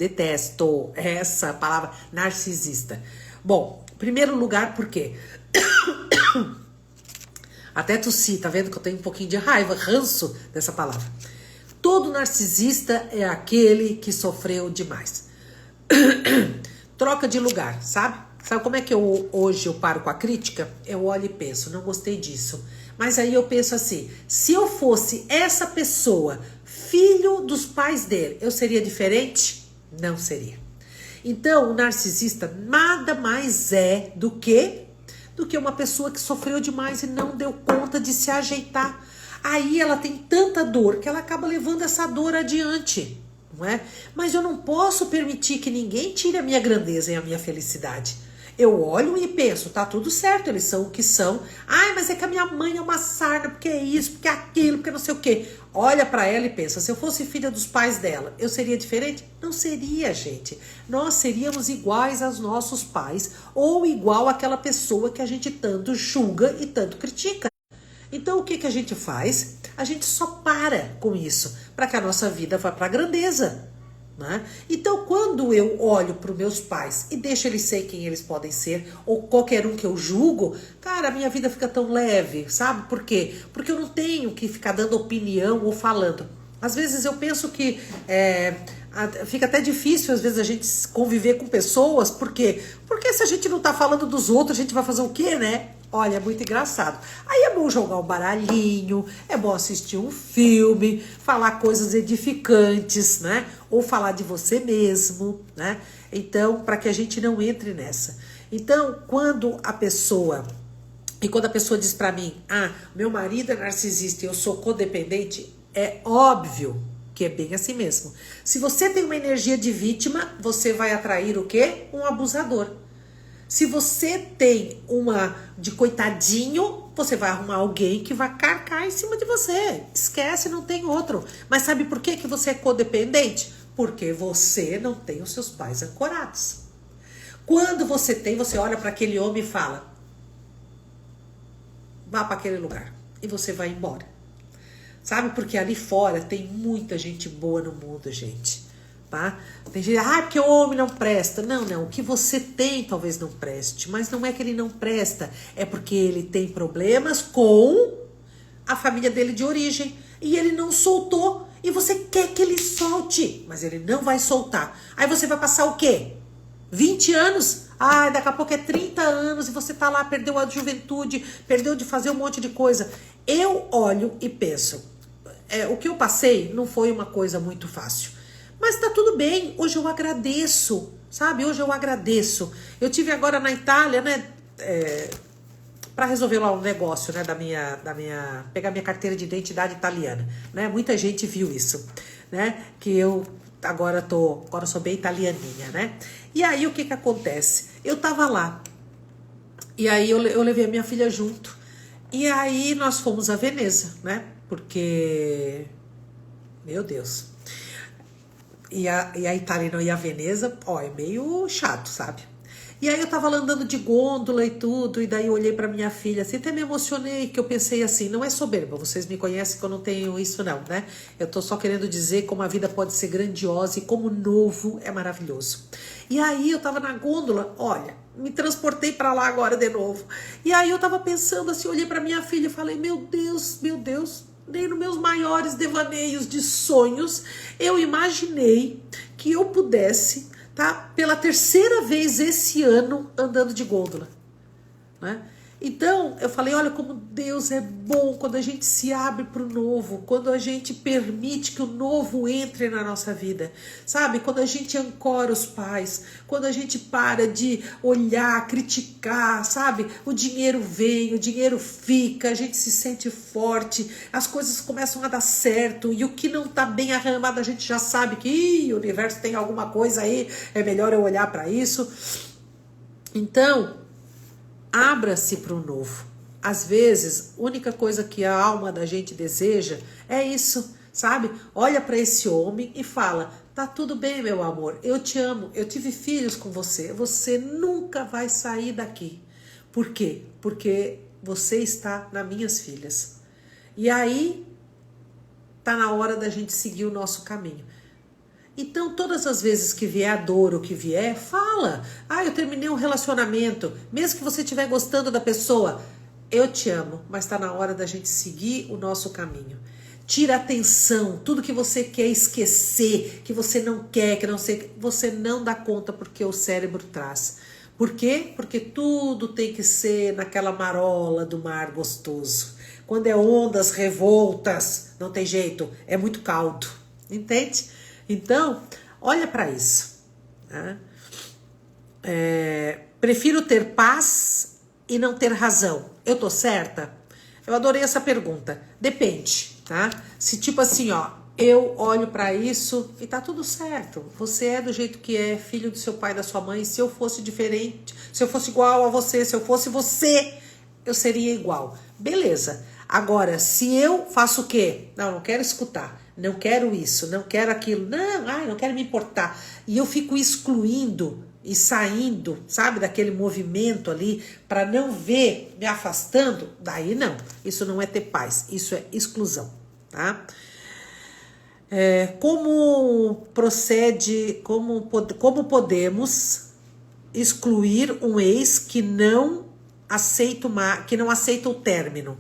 É essa palavra, narcisista. Bom, em primeiro lugar, por quê? Até tossi, tá vendo que eu tenho um pouquinho de raiva, ranço dessa palavra. Todo narcisista é aquele que sofreu demais. Troca de lugar, sabe? Sabe como é que hoje eu paro com a crítica? Eu olho e penso, não gostei disso. Mas aí eu penso assim, se eu fosse essa pessoa, filho dos pais dele, eu seria diferente? Não seria. Então, o narcisista nada mais é do que uma pessoa que sofreu demais e não deu conta de se ajeitar. Aí ela tem tanta dor que ela acaba levando essa dor adiante, não é? Mas eu não posso permitir que ninguém tire a minha grandeza e a minha felicidade. Eu olho e penso, tá tudo certo, eles são o que são. Ai, mas é que a minha mãe é uma sarna, porque é isso, porque é aquilo, porque não sei o quê. Olha pra ela e pensa, se eu fosse filha dos pais dela, eu seria diferente? Não seria, gente. Nós seríamos iguais aos nossos pais ou igual àquela pessoa que a gente tanto julga e tanto critica. Então, o que a gente faz? A gente só para com isso, para que a nossa vida vá para a grandeza. Né? Então, quando eu olho para os meus pais e deixo eles ser quem eles podem ser, ou qualquer um que eu julgo, cara, a minha vida fica tão leve, sabe? Por quê? Porque eu não tenho que ficar dando opinião ou falando. Às vezes eu penso que fica até difícil, às vezes, a gente conviver com pessoas, por quê? Porque se a gente não tá falando dos outros, a gente vai fazer o quê, né? Olha, é muito engraçado. Aí é bom jogar um baralhinho, é bom assistir um filme, falar coisas edificantes, né? Ou falar de você mesmo, né? Então, para que a gente não entre nessa. Então, quando a pessoa diz para mim, meu marido é narcisista e eu sou codependente, é óbvio que é bem assim mesmo. Se você tem uma energia de vítima, você vai atrair o quê? Um abusador. Se você tem uma de coitadinho, você vai arrumar alguém que vai carcar em cima de você. Esquece, não tem outro. Mas sabe por que você é codependente? Porque você não tem os seus pais ancorados. Quando você tem, você olha para aquele homem e fala, vá para aquele lugar. E você vai embora. Sabe? Porque ali fora tem muita gente boa no mundo, gente. Tá? Tem gente, porque o homem não presta. Não, o que você tem talvez não preste, mas não é que ele não presta, é porque ele tem problemas com a família dele de origem e ele não soltou e você quer que ele solte, mas ele não vai soltar. Aí você vai passar o quê? 20 anos? Daqui a pouco é 30 anos e você tá lá, perdeu a juventude, perdeu de fazer um monte de coisa. eu olho e penso, o que eu passei não foi uma coisa muito fácil, mas tá tudo bem, hoje eu agradeço, sabe? Hoje eu agradeço. Eu tive agora na Itália, né, para resolver lá um negócio, né, pegar minha carteira de identidade italiana, né? Muita gente viu isso, né? Que eu agora sou bem italianinha, né? E aí o que que acontece? Eu tava lá. E aí eu levei a minha filha junto. E aí nós fomos a Veneza, né? Porque meu Deus. E a Itália não ia a Veneza, ó, é meio chato, sabe? E aí eu tava lá andando de gôndola e tudo, e daí eu olhei pra minha filha, assim, até me emocionei, que eu pensei assim, não é soberba, vocês me conhecem que eu não tenho isso não, né? Eu tô só querendo dizer como a vida pode ser grandiosa e como novo é maravilhoso. E aí eu tava na gôndola, olha, me transportei pra lá agora de novo. E aí eu tava pensando assim, olhei pra minha filha e falei, meu Deus, nem nos meus maiores devaneios de sonhos, eu imaginei que eu pudesse, tá, pela terceira vez esse ano andando de gôndola, né? Então eu falei, olha como Deus é bom quando a gente se abre para o novo, quando a gente permite que o novo entre na nossa vida, sabe? Quando a gente ancora os pais, quando a gente para de olhar, criticar, sabe? O dinheiro vem, o dinheiro fica, a gente se sente forte, as coisas começam a dar certo, e o que não tá bem arrumado a gente já sabe que o universo tem alguma coisa aí, é melhor eu olhar para isso. Então abra-se para o novo. Às vezes, a única coisa que a alma da gente deseja é isso, sabe? Olha para esse homem e fala, tá tudo bem, meu amor, eu te amo, eu tive filhos com você, você nunca vai sair daqui. Por quê? Porque você está nas minhas filhas. E aí, tá na hora da gente seguir o nosso caminho. Então, todas as vezes que vier a dor ou que vier, fala. Ah, eu terminei um relacionamento. Mesmo que você estiver gostando da pessoa, eu te amo, mas está na hora da gente seguir o nosso caminho. Tira a atenção, tudo que você quer esquecer, que você não quer, que não sei, você não dá conta porque o cérebro traz. Por quê? Porque tudo tem que ser naquela marola do mar gostoso. Quando é ondas revoltas, não tem jeito, é muito caldo, entende? Então, olha para isso. Né? Prefiro ter paz e não ter razão. Eu tô certa? Eu adorei essa pergunta. Depende, tá? Se tipo assim, ó, eu olho para isso e tá tudo certo. Você é do jeito que é, filho do seu pai e da sua mãe. Se eu fosse diferente, se eu fosse igual a você, se eu fosse você, eu seria igual. Beleza. Agora, se eu faço o quê? Não quero escutar. Não quero isso, não quero aquilo, não quero me importar. E eu fico excluindo e saindo, sabe, daquele movimento ali, para não ver, me afastando, daí não. Isso não é ter paz, isso é exclusão, tá? Como procede, como podemos excluir um ex que não aceita o término,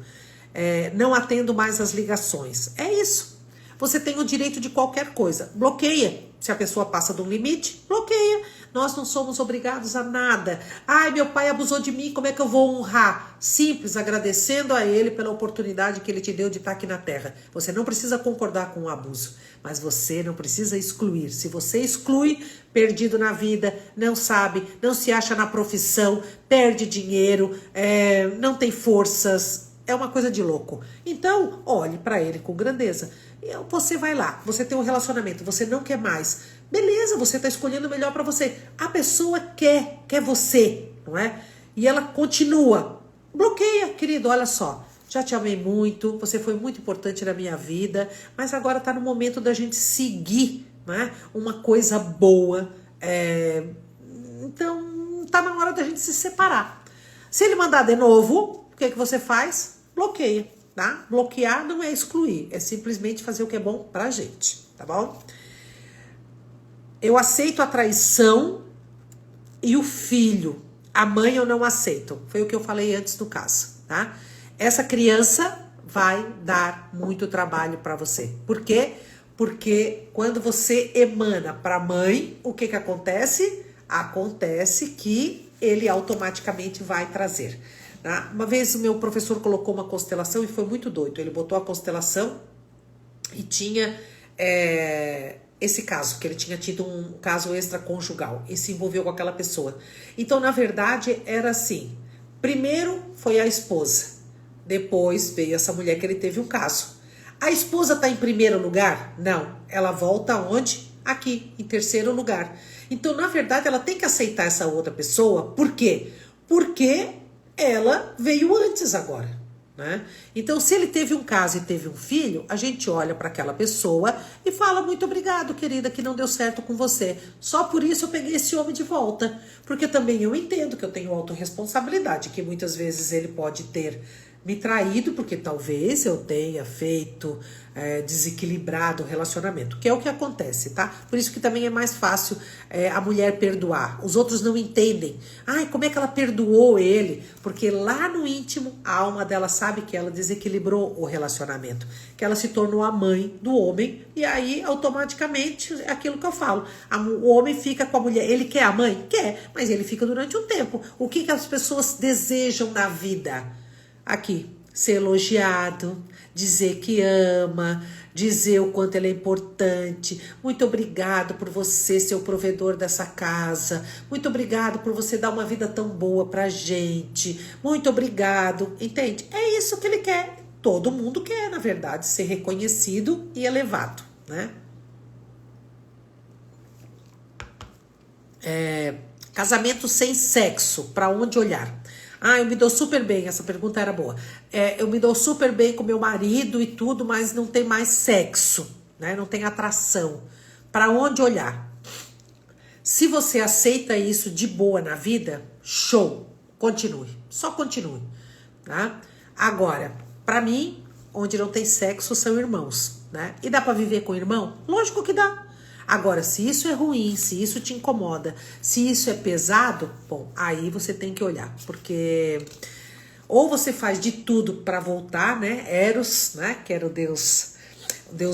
não atendo mais as ligações? É isso. Você tem o direito de qualquer coisa. Bloqueia. Se a pessoa passa de um limite, bloqueia. Nós não somos obrigados a nada. Ai, meu pai abusou de mim, como é que eu vou honrar? Simples, agradecendo a ele pela oportunidade que ele te deu de estar aqui na Terra. Você não precisa concordar com o abuso, mas você não precisa excluir. Se você exclui, perdido na vida, não sabe, não se acha na profissão, perde dinheiro, não tem forças, é uma coisa de louco. Então, olhe para ele com grandeza. Você vai lá, você tem um relacionamento, você não quer mais. Beleza, você está escolhendo o melhor para você. A pessoa quer você, não é? E ela continua. Bloqueia, querido, olha só. Já te amei muito, você foi muito importante na minha vida, mas agora está no momento da gente seguir, não é? Uma coisa boa. Então, está na hora da gente se separar. Se ele mandar de novo, o que você faz? Bloqueia. Tá? Bloquear não é excluir, é simplesmente fazer o que é bom pra gente, tá bom? Eu aceito a traição e o filho, a mãe eu não aceito. Foi o que eu falei antes do caso, tá? Essa criança vai dar muito trabalho pra você. Por quê? Porque quando você emana pra mãe, o que acontece? Acontece que ele automaticamente vai trazer. Tá? Uma vez o meu professor colocou uma constelação e foi muito doido. Ele botou a constelação e tinha esse caso, que ele tinha tido um caso extraconjugal e se envolveu com aquela pessoa. Então, na verdade, era assim. Primeiro foi a esposa. Depois veio essa mulher que ele teve um caso. A esposa está em primeiro lugar? Não. Ela volta onde? Aqui, em terceiro lugar. Então, na verdade, ela tem que aceitar essa outra pessoa. Por quê? Porque ela veio antes agora, né? Então, se ele teve um caso e teve um filho, a gente olha para aquela pessoa e fala: muito obrigado, querida, que não deu certo com você. Só por isso eu peguei esse homem de volta. Porque também eu entendo que eu tenho autorresponsabilidade, que muitas vezes ele pode ter me traído, porque talvez eu tenha feito desequilibrado o relacionamento, que é o que acontece, tá? Por isso que também é mais fácil a mulher perdoar. Os outros não entendem. Ai, como é que ela perdoou ele? Porque lá no íntimo, a alma dela sabe que ela desequilibrou o relacionamento, que ela se tornou a mãe do homem, e aí automaticamente é aquilo que eu falo. O homem fica com a mulher. Ele quer a mãe? Quer, mas ele fica durante um tempo. O que as pessoas desejam na vida? Aqui, ser elogiado, dizer que ama, dizer o quanto ele é importante. Muito obrigado por você ser o provedor dessa casa. Muito obrigado por você dar uma vida tão boa pra gente. Muito obrigado. Entende? É isso que ele quer. Todo mundo quer, na verdade, ser reconhecido e elevado, né? Casamento sem sexo, pra onde olhar? Ah, eu me dou super bem, essa pergunta era boa. Eu me dou super bem com meu marido e tudo, mas não tem mais sexo, né? Não tem atração. Para onde olhar? Se você aceita isso de boa na vida, show, continue, só continue, tá? Agora, para mim, onde não tem sexo são irmãos, né? E dá para viver com irmão? Lógico que dá. Agora, se isso é ruim, se isso te incomoda, se isso é pesado, bom, aí você tem que olhar, porque ou você faz de tudo para voltar, né? Eros, né? Que era o deus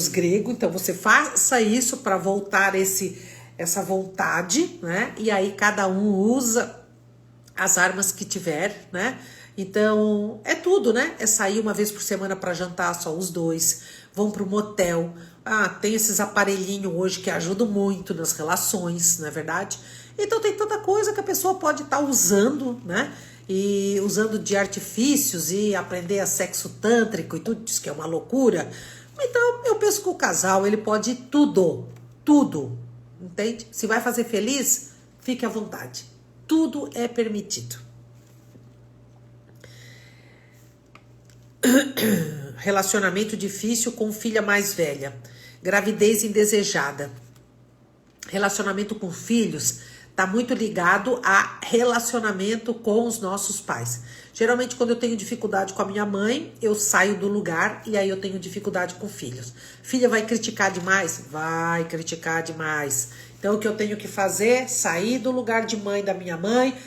grego, então você faça isso para voltar essa vontade, né? E aí cada um usa as armas que tiver, né? Então, é tudo, né? É sair uma vez por semana para jantar só os dois, vão pro motel. Ah, tem esses aparelhinhos hoje que ajudam muito nas relações, não é verdade? Então tem tanta coisa que a pessoa pode estar usando, né? E usando de artifícios e aprender a sexo tântrico e tudo, diz que é uma loucura. Então, eu penso que o casal, ele pode tudo, tudo, entende? Se vai fazer feliz, fique à vontade. Tudo é permitido. Relacionamento difícil com filha mais velha. Gravidez indesejada. Relacionamento com filhos está muito ligado a relacionamento com os nossos pais. Geralmente, quando eu tenho dificuldade com a minha mãe, eu saio do lugar e aí eu tenho dificuldade com filhos. Filha vai criticar demais? Vai criticar demais. Então, o que eu tenho que fazer? Sair do lugar de mãe da minha mãe,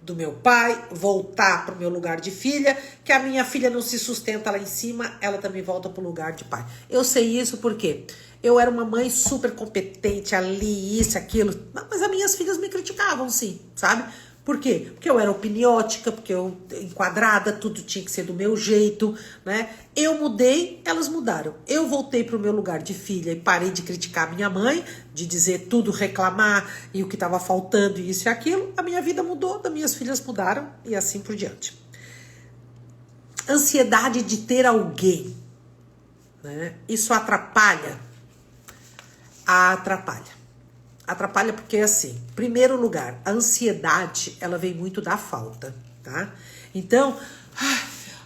do meu pai, voltar para o meu lugar de filha, que a minha filha não se sustenta lá em cima, ela também volta para o lugar de pai. Eu sei isso porque eu era uma mãe super competente, ali, isso, aquilo, mas as minhas filhas me criticavam, sim, sabe? Por quê? Porque eu era opiniótica, porque eu enquadrada, tudo tinha que ser do meu jeito, né? Eu mudei, elas mudaram. Eu voltei para o meu lugar de filha e parei de criticar minha mãe, de dizer tudo, reclamar e o que estava faltando, isso e aquilo. A minha vida mudou, as minhas filhas mudaram e assim por diante. Ansiedade de ter alguém, né? Isso atrapalha? Atrapalha. Atrapalha porque, assim, primeiro lugar, a ansiedade, ela vem muito da falta, tá? Então,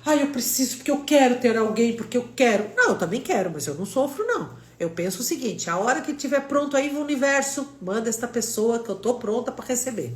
eu preciso porque eu quero ter alguém, porque eu quero. Não, eu também quero, mas eu não sofro, não. Eu penso o seguinte, a hora que estiver pronto aí no universo, manda esta pessoa que eu tô pronta para receber.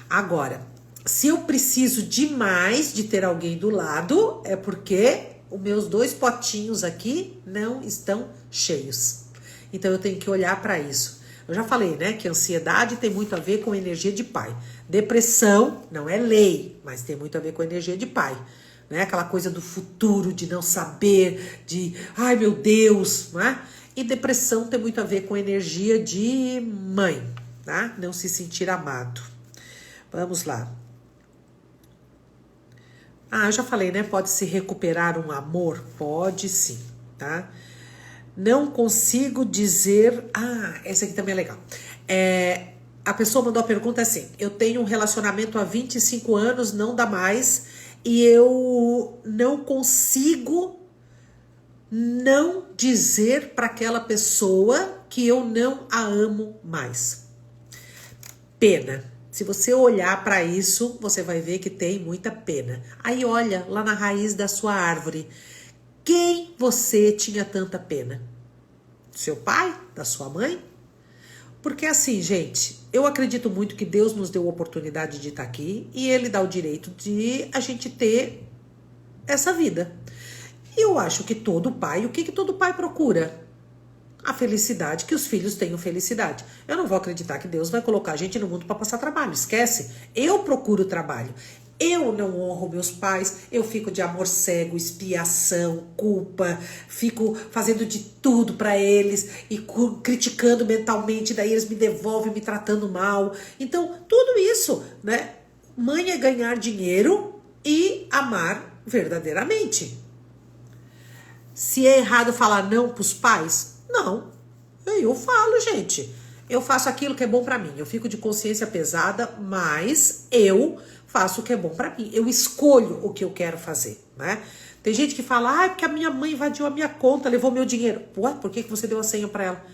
Agora, se eu preciso demais de ter alguém do lado, é porque os meus 2 potinhos aqui não estão cheios. Então, eu tenho que olhar para isso. Eu já falei, né, que ansiedade tem muito a ver com energia de pai. Depressão não é lei, mas tem muito a ver com energia de pai. Né? Aquela coisa do futuro, de não saber, de, ai meu Deus, né? E depressão tem muito a ver com energia de mãe, tá? Não se sentir amado. Vamos lá. Ah, eu já falei, né? Pode se recuperar um amor? Pode sim, tá? Não consigo dizer... Ah, essa aqui também é legal. A pessoa mandou a pergunta assim: eu tenho um relacionamento há 25 anos, não dá mais, e eu não consigo não dizer para aquela pessoa que eu não a amo mais. Pena. Se você olhar para isso, você vai ver que tem muita pena. Aí olha lá na raiz da sua árvore. Quem você tinha tanta pena? Seu pai? Da sua mãe? Porque assim, gente, eu acredito muito que Deus nos deu a oportunidade de estar aqui e Ele dá o direito de a gente ter essa vida. E eu acho que todo pai, o que todo pai procura? A felicidade, que os filhos tenham felicidade. Eu não vou acreditar que Deus vai colocar a gente no mundo para passar trabalho, esquece. Eu procuro trabalho. Eu não honro meus pais, eu fico de amor cego, expiação, culpa, fico fazendo de tudo para eles e criticando mentalmente, daí eles me devolvem me tratando mal. Então, tudo isso, né? Mãe é ganhar dinheiro e amar verdadeiramente. Se é errado falar não pros pais, não. Eu falo, gente. Eu faço aquilo que é bom pra mim. Eu fico de consciência pesada, mas eu faço o que é bom pra mim. Eu escolho o que eu quero fazer, né? Tem gente que fala, porque a minha mãe invadiu a minha conta, levou meu dinheiro. Ué, por que você deu a senha pra ela?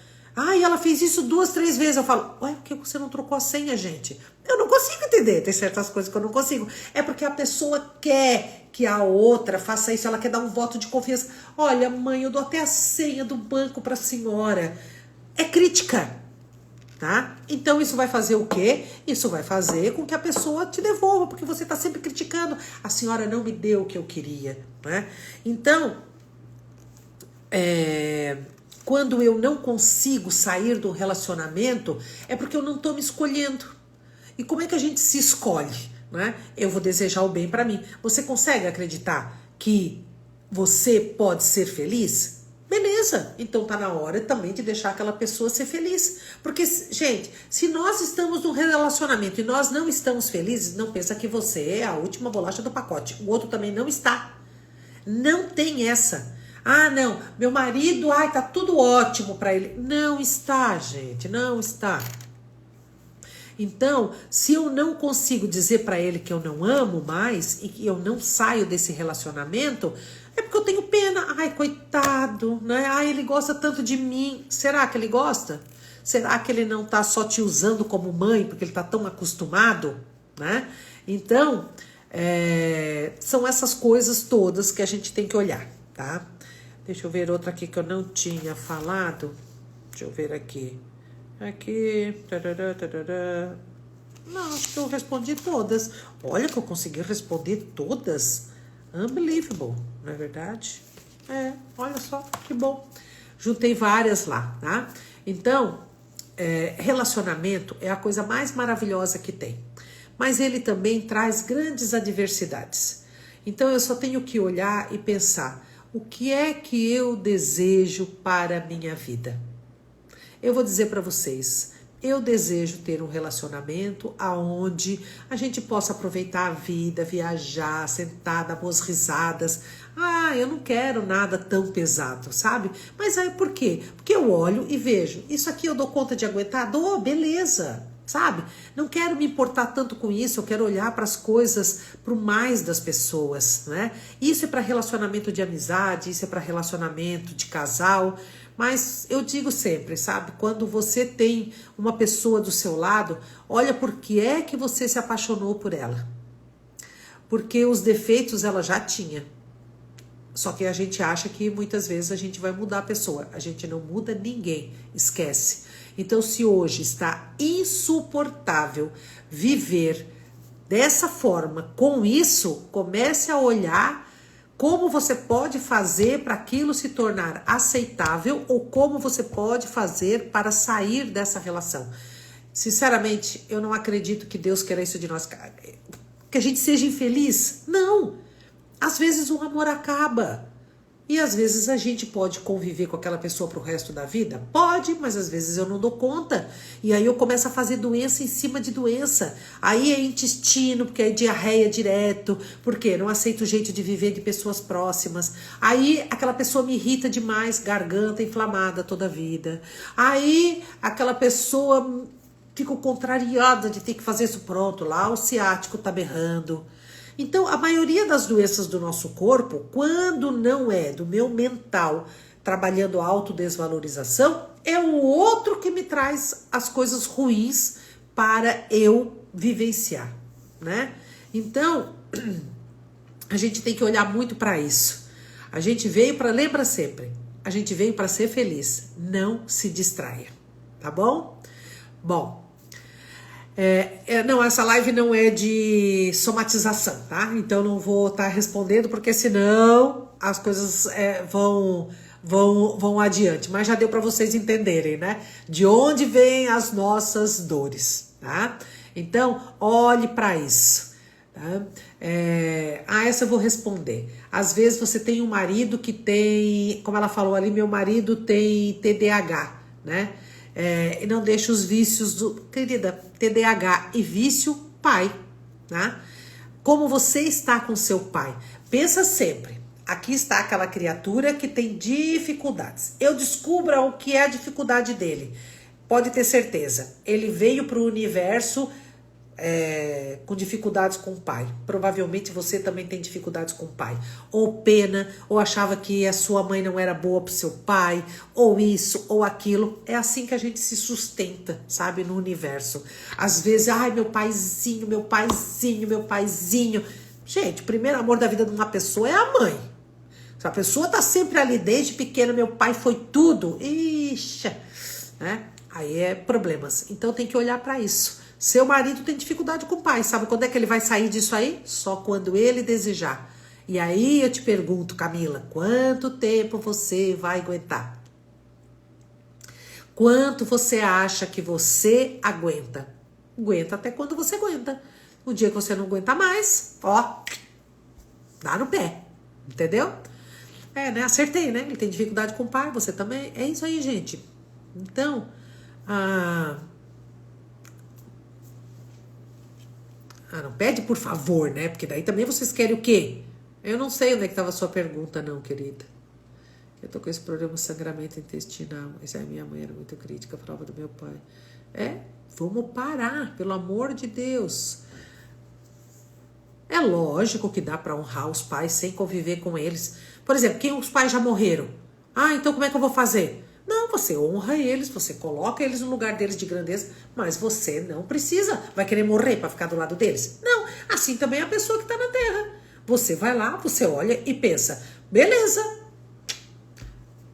E ela fez isso 2, 3 vezes. Eu falo, ué, por que você não trocou a senha, gente? Eu não consigo entender. Tem certas coisas que eu não consigo. É porque a pessoa quer que a outra faça isso, ela quer dar um voto de confiança. Olha, mãe, eu dou até a senha do banco pra senhora. É crítica, tá? Então isso vai fazer o quê? Isso vai fazer com que a pessoa te devolva, porque você tá sempre criticando. A senhora não me deu o que eu queria, né? Então, quando eu não consigo sair do relacionamento, é porque eu não tô me escolhendo. E como é que a gente se escolhe? Né? Eu vou desejar o bem para mim. Você consegue acreditar que você pode ser feliz? Beleza, então tá na hora também de deixar aquela pessoa ser feliz. Porque, gente, se nós estamos num relacionamento e nós não estamos felizes, não pensa que você é a última bolacha do pacote. O outro também não está. Não tem essa. Não, meu marido, tá tudo ótimo para ele. Não está, gente, não está. Então, se eu não consigo dizer para ele que eu não amo mais e que eu não saio desse relacionamento, é porque eu tenho pena. Coitado, né? Ele gosta tanto de mim. Será que ele gosta? Será que ele não tá só te usando como mãe porque ele tá tão acostumado, né? Então, são essas coisas todas que a gente tem que olhar, tá? Deixa eu ver outra aqui que eu não tinha falado. Deixa eu ver aqui. Aqui. Não, acho que eu respondi todas. Olha que eu consegui responder todas. Unbelievable, não é verdade? Olha só, que bom. Juntei várias lá, tá? Então, relacionamento é a coisa mais maravilhosa que tem. Mas ele também traz grandes adversidades. Então, eu só tenho que olhar e pensar, o que é que eu desejo para a minha vida? Eu vou dizer para vocês, eu desejo ter um relacionamento aonde a gente possa aproveitar a vida, viajar, sentar, dar boas risadas. Eu não quero nada tão pesado, sabe? Mas aí por quê? Porque eu olho e vejo, isso aqui eu dou conta de aguentar? Dou, beleza, sabe? Não quero me importar tanto com isso, eu quero olhar para as coisas, para o mais das pessoas, né? Isso é para relacionamento de amizade, isso é para relacionamento de casal. Mas eu digo sempre, sabe? Quando você tem uma pessoa do seu lado, olha por que é que você se apaixonou por ela. Porque os defeitos ela já tinha. Só que a gente acha que muitas vezes a gente vai mudar a pessoa. A gente não muda ninguém, esquece. Então, se hoje está insuportável viver dessa forma, com isso, comece a olhar como você pode fazer para aquilo se tornar aceitável ou como você pode fazer para sair dessa relação. Sinceramente, eu não acredito que Deus queira isso de nós. Que a gente seja infeliz. Não. Às vezes o amor acaba. E às vezes a gente pode conviver com aquela pessoa pro resto da vida? Pode, mas às vezes eu não dou conta. E aí eu começo a fazer doença em cima de doença. Aí é intestino, porque é diarreia direto, porque não aceito o jeito de viver de pessoas próximas. Aí aquela pessoa me irrita demais, garganta inflamada toda a vida. Aí aquela pessoa fica contrariada de ter que fazer isso, pronto, lá o ciático tá berrando. Então, a maioria das doenças do nosso corpo, quando não é do meu mental trabalhando a autodesvalorização, é o outro que me traz as coisas ruins para eu vivenciar, né? Então, a gente tem que olhar muito para isso. A gente veio para, lembra sempre, a gente veio para ser feliz, não se distraia, tá bom? Bom, não, essa live não é de somatização, tá? Então não vou estar respondendo, porque senão as coisas vão adiante. Mas já deu para vocês entenderem, né? De onde vêm as nossas dores, tá? Então, olhe para isso. Tá? Essa eu vou responder. Às vezes você tem um marido que tem, como ela falou ali, meu marido tem TDAH, né? E não deixa os vícios querida, TDAH e vício, pai, né? Como você está com seu pai? Pensa sempre, aqui está aquela criatura que tem dificuldades. Eu descubra o que é a dificuldade dele. Pode ter certeza, ele veio para o universo com dificuldades com o pai. Provavelmente você também tem dificuldades com o pai. Ou pena, ou achava que a sua mãe não era boa pro seu pai, ou isso, ou aquilo. É assim que a gente se sustenta, sabe, no universo. Às vezes, ai, meu paizinho, meu paizinho, meu paizinho. Gente, o primeiro amor da vida de uma pessoa é a mãe. Se a pessoa tá sempre ali desde pequena, meu pai foi tudo, ixi, né? Aí é problemas. Então tem que olhar para isso. Seu marido tem dificuldade com o pai, sabe quando é que ele vai sair disso aí? Só quando ele desejar. E aí eu te pergunto, Camila, quanto tempo você vai aguentar? Quanto você acha que você aguenta? Aguenta até quando você aguenta. O dia que você não aguenta mais, ó, dá no pé, entendeu? Né? Acertei, né? Ele tem dificuldade com o pai, você também. É isso aí, gente. Então, não pede por favor, né? Porque daí também vocês querem o quê? Eu não sei onde é que estava a sua pergunta, não, querida. Eu tô com esse problema de sangramento intestinal. Essa minha mãe era muito crítica, falava do meu pai. Vamos parar, pelo amor de Deus. É lógico que dá para honrar os pais sem conviver com eles. Por exemplo, quem os pais já morreram? Então como é que eu vou fazer? Não, você honra eles, você coloca eles no lugar deles de grandeza, mas você não precisa. Vai querer morrer para ficar do lado deles? Não, assim também é a pessoa que está na Terra. Você vai lá, você olha e pensa, beleza,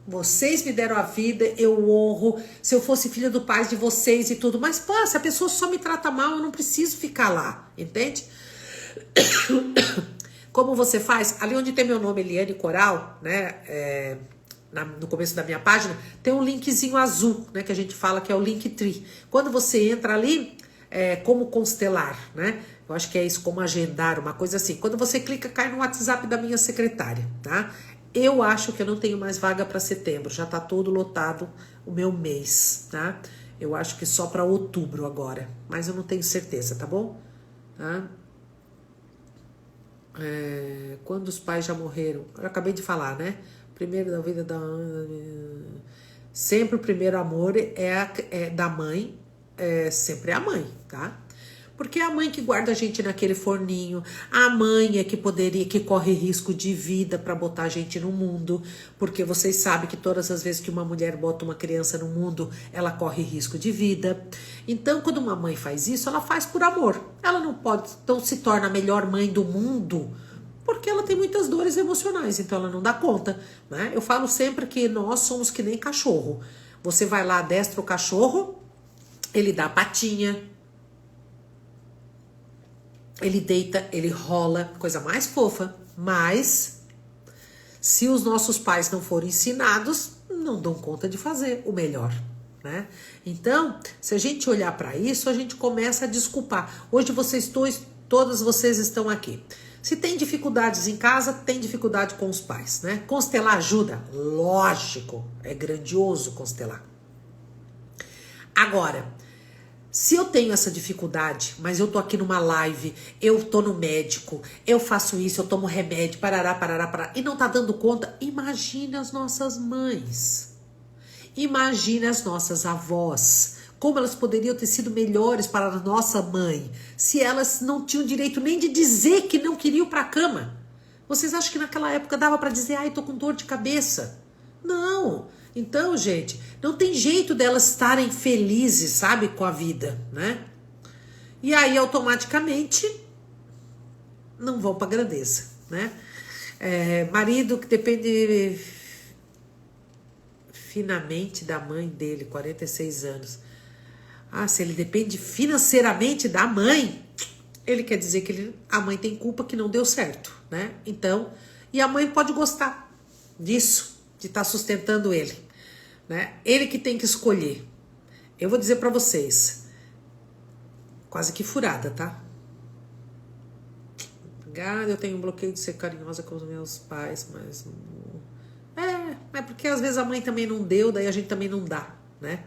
vocês me deram a vida, eu honro, se eu fosse filha do pai de vocês e tudo, mas pá, se a pessoa só me trata mal, eu não preciso ficar lá, entende? Como você faz? Ali onde tem meu nome, Eliane Coral, né, no começo da minha página, tem um linkzinho azul, né, que a gente fala que é o Linktree. Quando você entra ali, como constelar, né? Eu acho que é isso, como agendar, uma coisa assim. Quando você clica, cai no WhatsApp da minha secretária, tá? Eu acho que eu não tenho mais vaga para setembro, já tá todo lotado o meu mês, tá? Eu acho que só para outubro agora, mas eu não tenho certeza, tá bom? Tá? Quando os pais já morreram, eu acabei de falar, né? Primeiro da vida sempre o primeiro amor é da mãe, sempre é a mãe, tá? Porque é a mãe que guarda a gente naquele forninho, a mãe é que corre risco de vida para botar a gente no mundo, porque vocês sabem que todas as vezes que uma mulher bota uma criança no mundo, ela corre risco de vida. Então, quando uma mãe faz isso, ela faz por amor. Ela não pode, então se torna a melhor mãe do mundo, porque ela tem muitas dores emocionais, então ela não dá conta, né? Eu falo sempre que nós somos que nem cachorro. Você vai lá, adestra o cachorro, ele dá a patinha, ele deita, ele rola, coisa mais fofa. Mas, se os nossos pais não forem ensinados, não dão conta de fazer o melhor, né? Então, se a gente olhar para isso, a gente começa a desculpar. Hoje todas vocês estão aqui. Se tem dificuldades em casa, tem dificuldade com os pais, né? Constelar ajuda? Lógico, é grandioso constelar. Agora, se eu tenho essa dificuldade, mas eu tô aqui numa live, eu tô no médico, eu faço isso, eu tomo remédio, parará, e não tá dando conta, imagine as nossas mães. Imagine as nossas avós. Como elas poderiam ter sido melhores para a nossa mãe, se elas não tinham direito nem de dizer que não queriam ir para a cama. Vocês acham que naquela época dava para dizer, ai, tô com dor de cabeça? Não. Então, gente, não tem jeito delas estarem felizes, sabe, com a vida, né? E aí, automaticamente, não vão para a grandeza, né? Marido que depende finamente da mãe dele, 46 anos. Ah, se ele depende financeiramente da mãe, ele quer dizer que a mãe tem culpa que não deu certo, né? Então, e a mãe pode gostar disso, de estar sustentando ele, né? Ele que tem que escolher. Eu vou dizer pra vocês, quase que furada, tá? Obrigada, eu tenho um bloqueio de ser carinhosa com os meus pais, mas... É porque às vezes a mãe também não deu, daí a gente também não dá, né?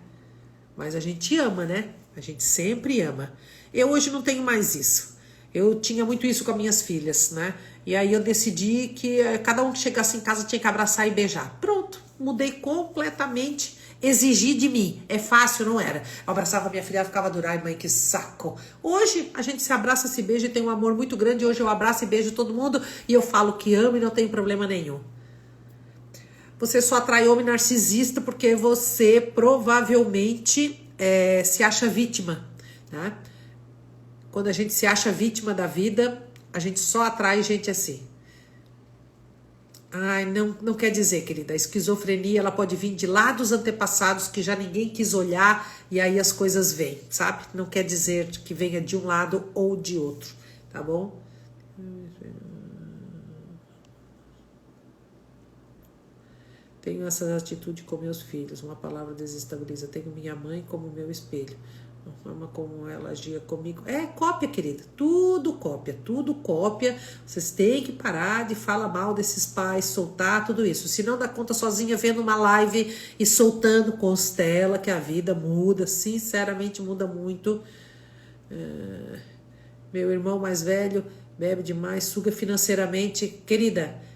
Mas a gente ama, né? A gente sempre ama. Eu hoje não tenho mais isso. Eu tinha muito isso com as minhas filhas, né? E aí eu decidi que cada um que chegasse em casa tinha que abraçar e beijar. Pronto, mudei completamente. Exigi de mim. É fácil, não era? Eu abraçava minha filha, ela ficava dura. Ai, mãe, que saco. Hoje a gente se abraça, se beija e tem um amor muito grande. Hoje eu abraço e beijo todo mundo e eu falo que amo e não tem problema nenhum. Você só atrai homem narcisista porque você provavelmente se acha vítima, né? Quando a gente se acha vítima da vida, a gente só atrai gente assim. Ai, não quer dizer, querida, a esquizofrenia ela pode vir de lá dos antepassados que já ninguém quis olhar e aí as coisas vêm, sabe? Não quer dizer que venha de um lado ou de outro, tá bom? Tenho essa atitude com meus filhos, uma palavra desestabiliza. Tenho minha mãe como meu espelho. A forma como ela agia comigo. É cópia, querida. Tudo cópia, tudo cópia. Vocês têm que parar de falar mal desses pais, soltar tudo isso. Se não dá conta sozinha vendo uma live e soltando, constela que a vida muda. Sinceramente muda muito. Meu irmão mais velho bebe demais, suga financeiramente. Querida,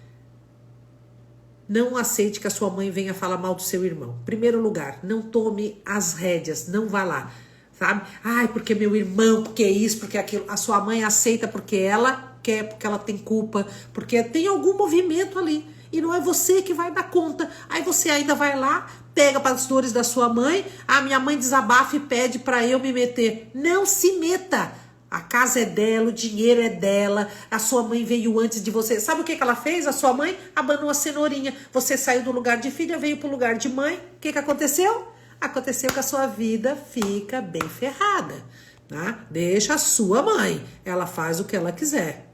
não aceite que a sua mãe venha falar mal do seu irmão. Primeiro lugar, não tome as rédeas, não vá lá, sabe? Ai, porque meu irmão, porque isso, porque aquilo. A sua mãe aceita porque ela quer, porque ela tem culpa, porque tem algum movimento ali. E não é você que vai dar conta. Aí você ainda vai lá, pega para as dores da sua mãe, a minha mãe desabafa e pede para eu me meter. Não se meta. A casa é dela, o dinheiro é dela, a sua mãe veio antes de você. Sabe o que ela fez? A sua mãe abanou a cenourinha. Você saiu do lugar de filha, veio pro lugar de mãe. O que aconteceu? Aconteceu que a sua vida fica bem ferrada, tá? Deixa a sua mãe, ela faz o que ela quiser.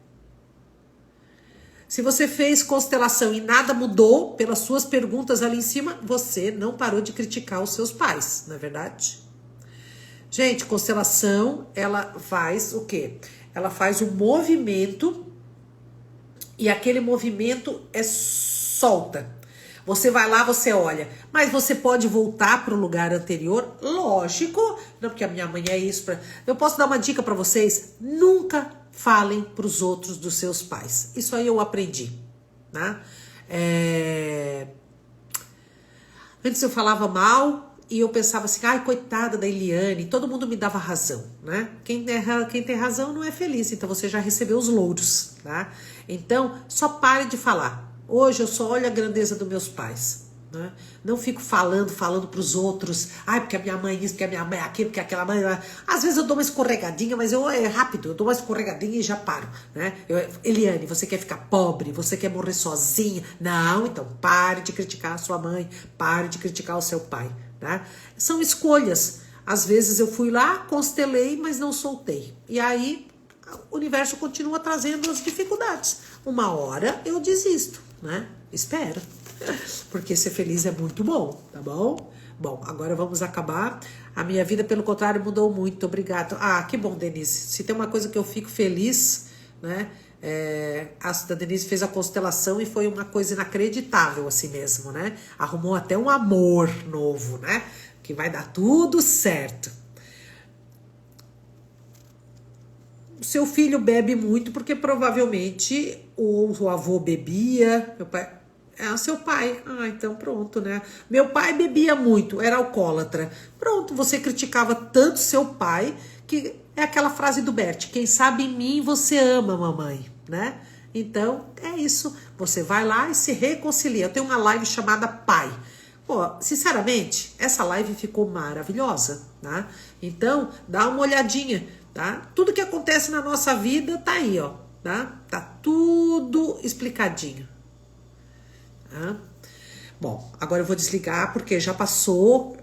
Se você fez constelação e nada mudou pelas suas perguntas ali em cima, você não parou de criticar os seus pais, não é verdade? Gente, constelação, ela faz o quê? Ela faz um movimento e aquele movimento solta. Você vai lá, você olha. Mas você pode voltar para o lugar anterior? Lógico. Não, porque a minha mãe é isso. Eu posso dar uma dica para vocês? Nunca falem para os outros dos seus pais. Isso aí eu aprendi, né? Antes eu falava mal e eu pensava assim, ai, coitada da Eliane, todo mundo me dava razão, né? Quem tem razão não é feliz, então você já recebeu os louros, tá? Então, só pare de falar. Hoje eu só olho a grandeza dos meus pais, né? Não fico falando pros outros, ai, porque a minha mãe isso, porque a minha mãe aquilo, porque aquela mãe... Às vezes eu dou uma escorregadinha, mas é rápido, eu dou uma escorregadinha e já paro, né? Eliane, você quer ficar pobre? Você quer morrer sozinha? Não, então pare de criticar a sua mãe, pare de criticar o seu pai, tá? São escolhas. Às vezes eu fui lá, constelei, mas não soltei. E aí o universo continua trazendo as dificuldades. Uma hora eu desisto, né? Espera. Porque ser feliz é muito bom, tá bom? Bom, agora vamos acabar. A minha vida, pelo contrário, mudou muito. Obrigado. Ah, que bom, Denise. Se tem uma coisa que eu fico feliz, né? A da Denise fez a constelação e foi uma coisa inacreditável assim mesmo, né? Arrumou até um amor novo, né? Que vai dar tudo certo. O seu filho bebe muito porque provavelmente o avô bebia, meu pai... seu pai. Então pronto, né? Meu pai bebia muito, era alcoólatra. Pronto, você criticava tanto seu pai que é aquela frase do Bert: quem sabe em mim você ama, mamãe, né? Então é isso. Você vai lá e se reconcilia. Eu tenho uma live chamada Pai. Pô, sinceramente, essa live ficou maravilhosa, tá? Então dá uma olhadinha, tá? Tudo que acontece na nossa vida tá aí, ó, tá? Tá tudo explicadinho. Bom, agora eu vou desligar porque já passou.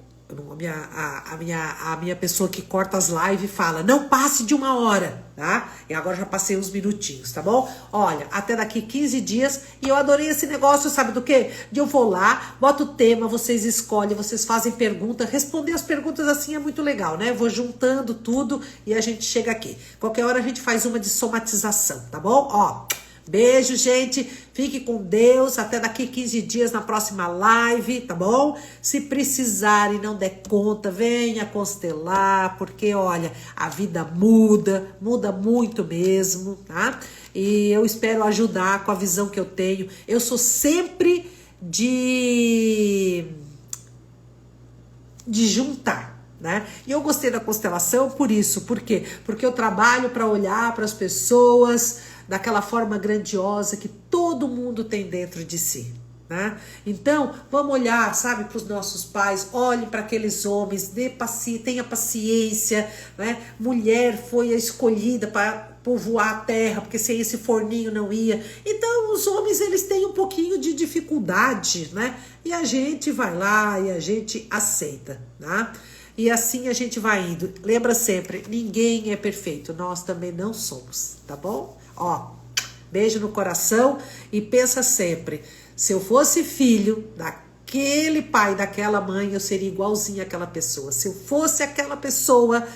A minha pessoa que corta as lives fala: não passe de 1 hora, tá? E agora já passei uns minutinhos, tá bom? Olha, até daqui 15 dias. E eu adorei esse negócio, sabe do quê? De eu vou lá, boto o tema, vocês escolhem, vocês fazem pergunta. Responder as perguntas assim é muito legal, né? Eu vou juntando tudo e a gente chega aqui. Qualquer hora a gente faz uma de somatização, tá bom? Ó. Beijo, gente. Fique com Deus. Até daqui 15 dias na próxima live, tá bom? Se precisar e não der conta, venha constelar, porque olha, a vida muda muito mesmo, tá? E eu espero ajudar com a visão que eu tenho. Eu sou sempre de juntar, né? E eu gostei da constelação por isso. Por quê? Porque eu trabalho para olhar para as pessoas daquela forma grandiosa que todo mundo tem dentro de si, né? Então, vamos olhar, sabe, para os nossos pais, olhem para aqueles homens, tenha paciência, né? Mulher foi a escolhida para povoar a terra, porque sem esse forninho não ia. Então, os homens, eles têm um pouquinho de dificuldade, né? E a gente vai lá e a gente aceita, né? E assim a gente vai indo. Lembra sempre, ninguém é perfeito, nós também não somos, tá bom? Ó, beijo no coração e pensa sempre, se eu fosse filho daquele pai, daquela mãe, eu seria igualzinho àquela pessoa. Se eu fosse aquela pessoa,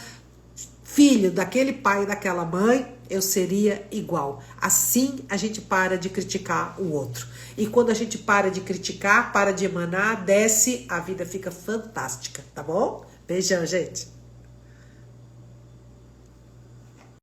filho daquele pai, daquela mãe, eu seria igual. Assim a gente para de criticar o outro. E quando a gente para de criticar, para de emanar, desce, a vida fica fantástica, tá bom? Beijão, gente.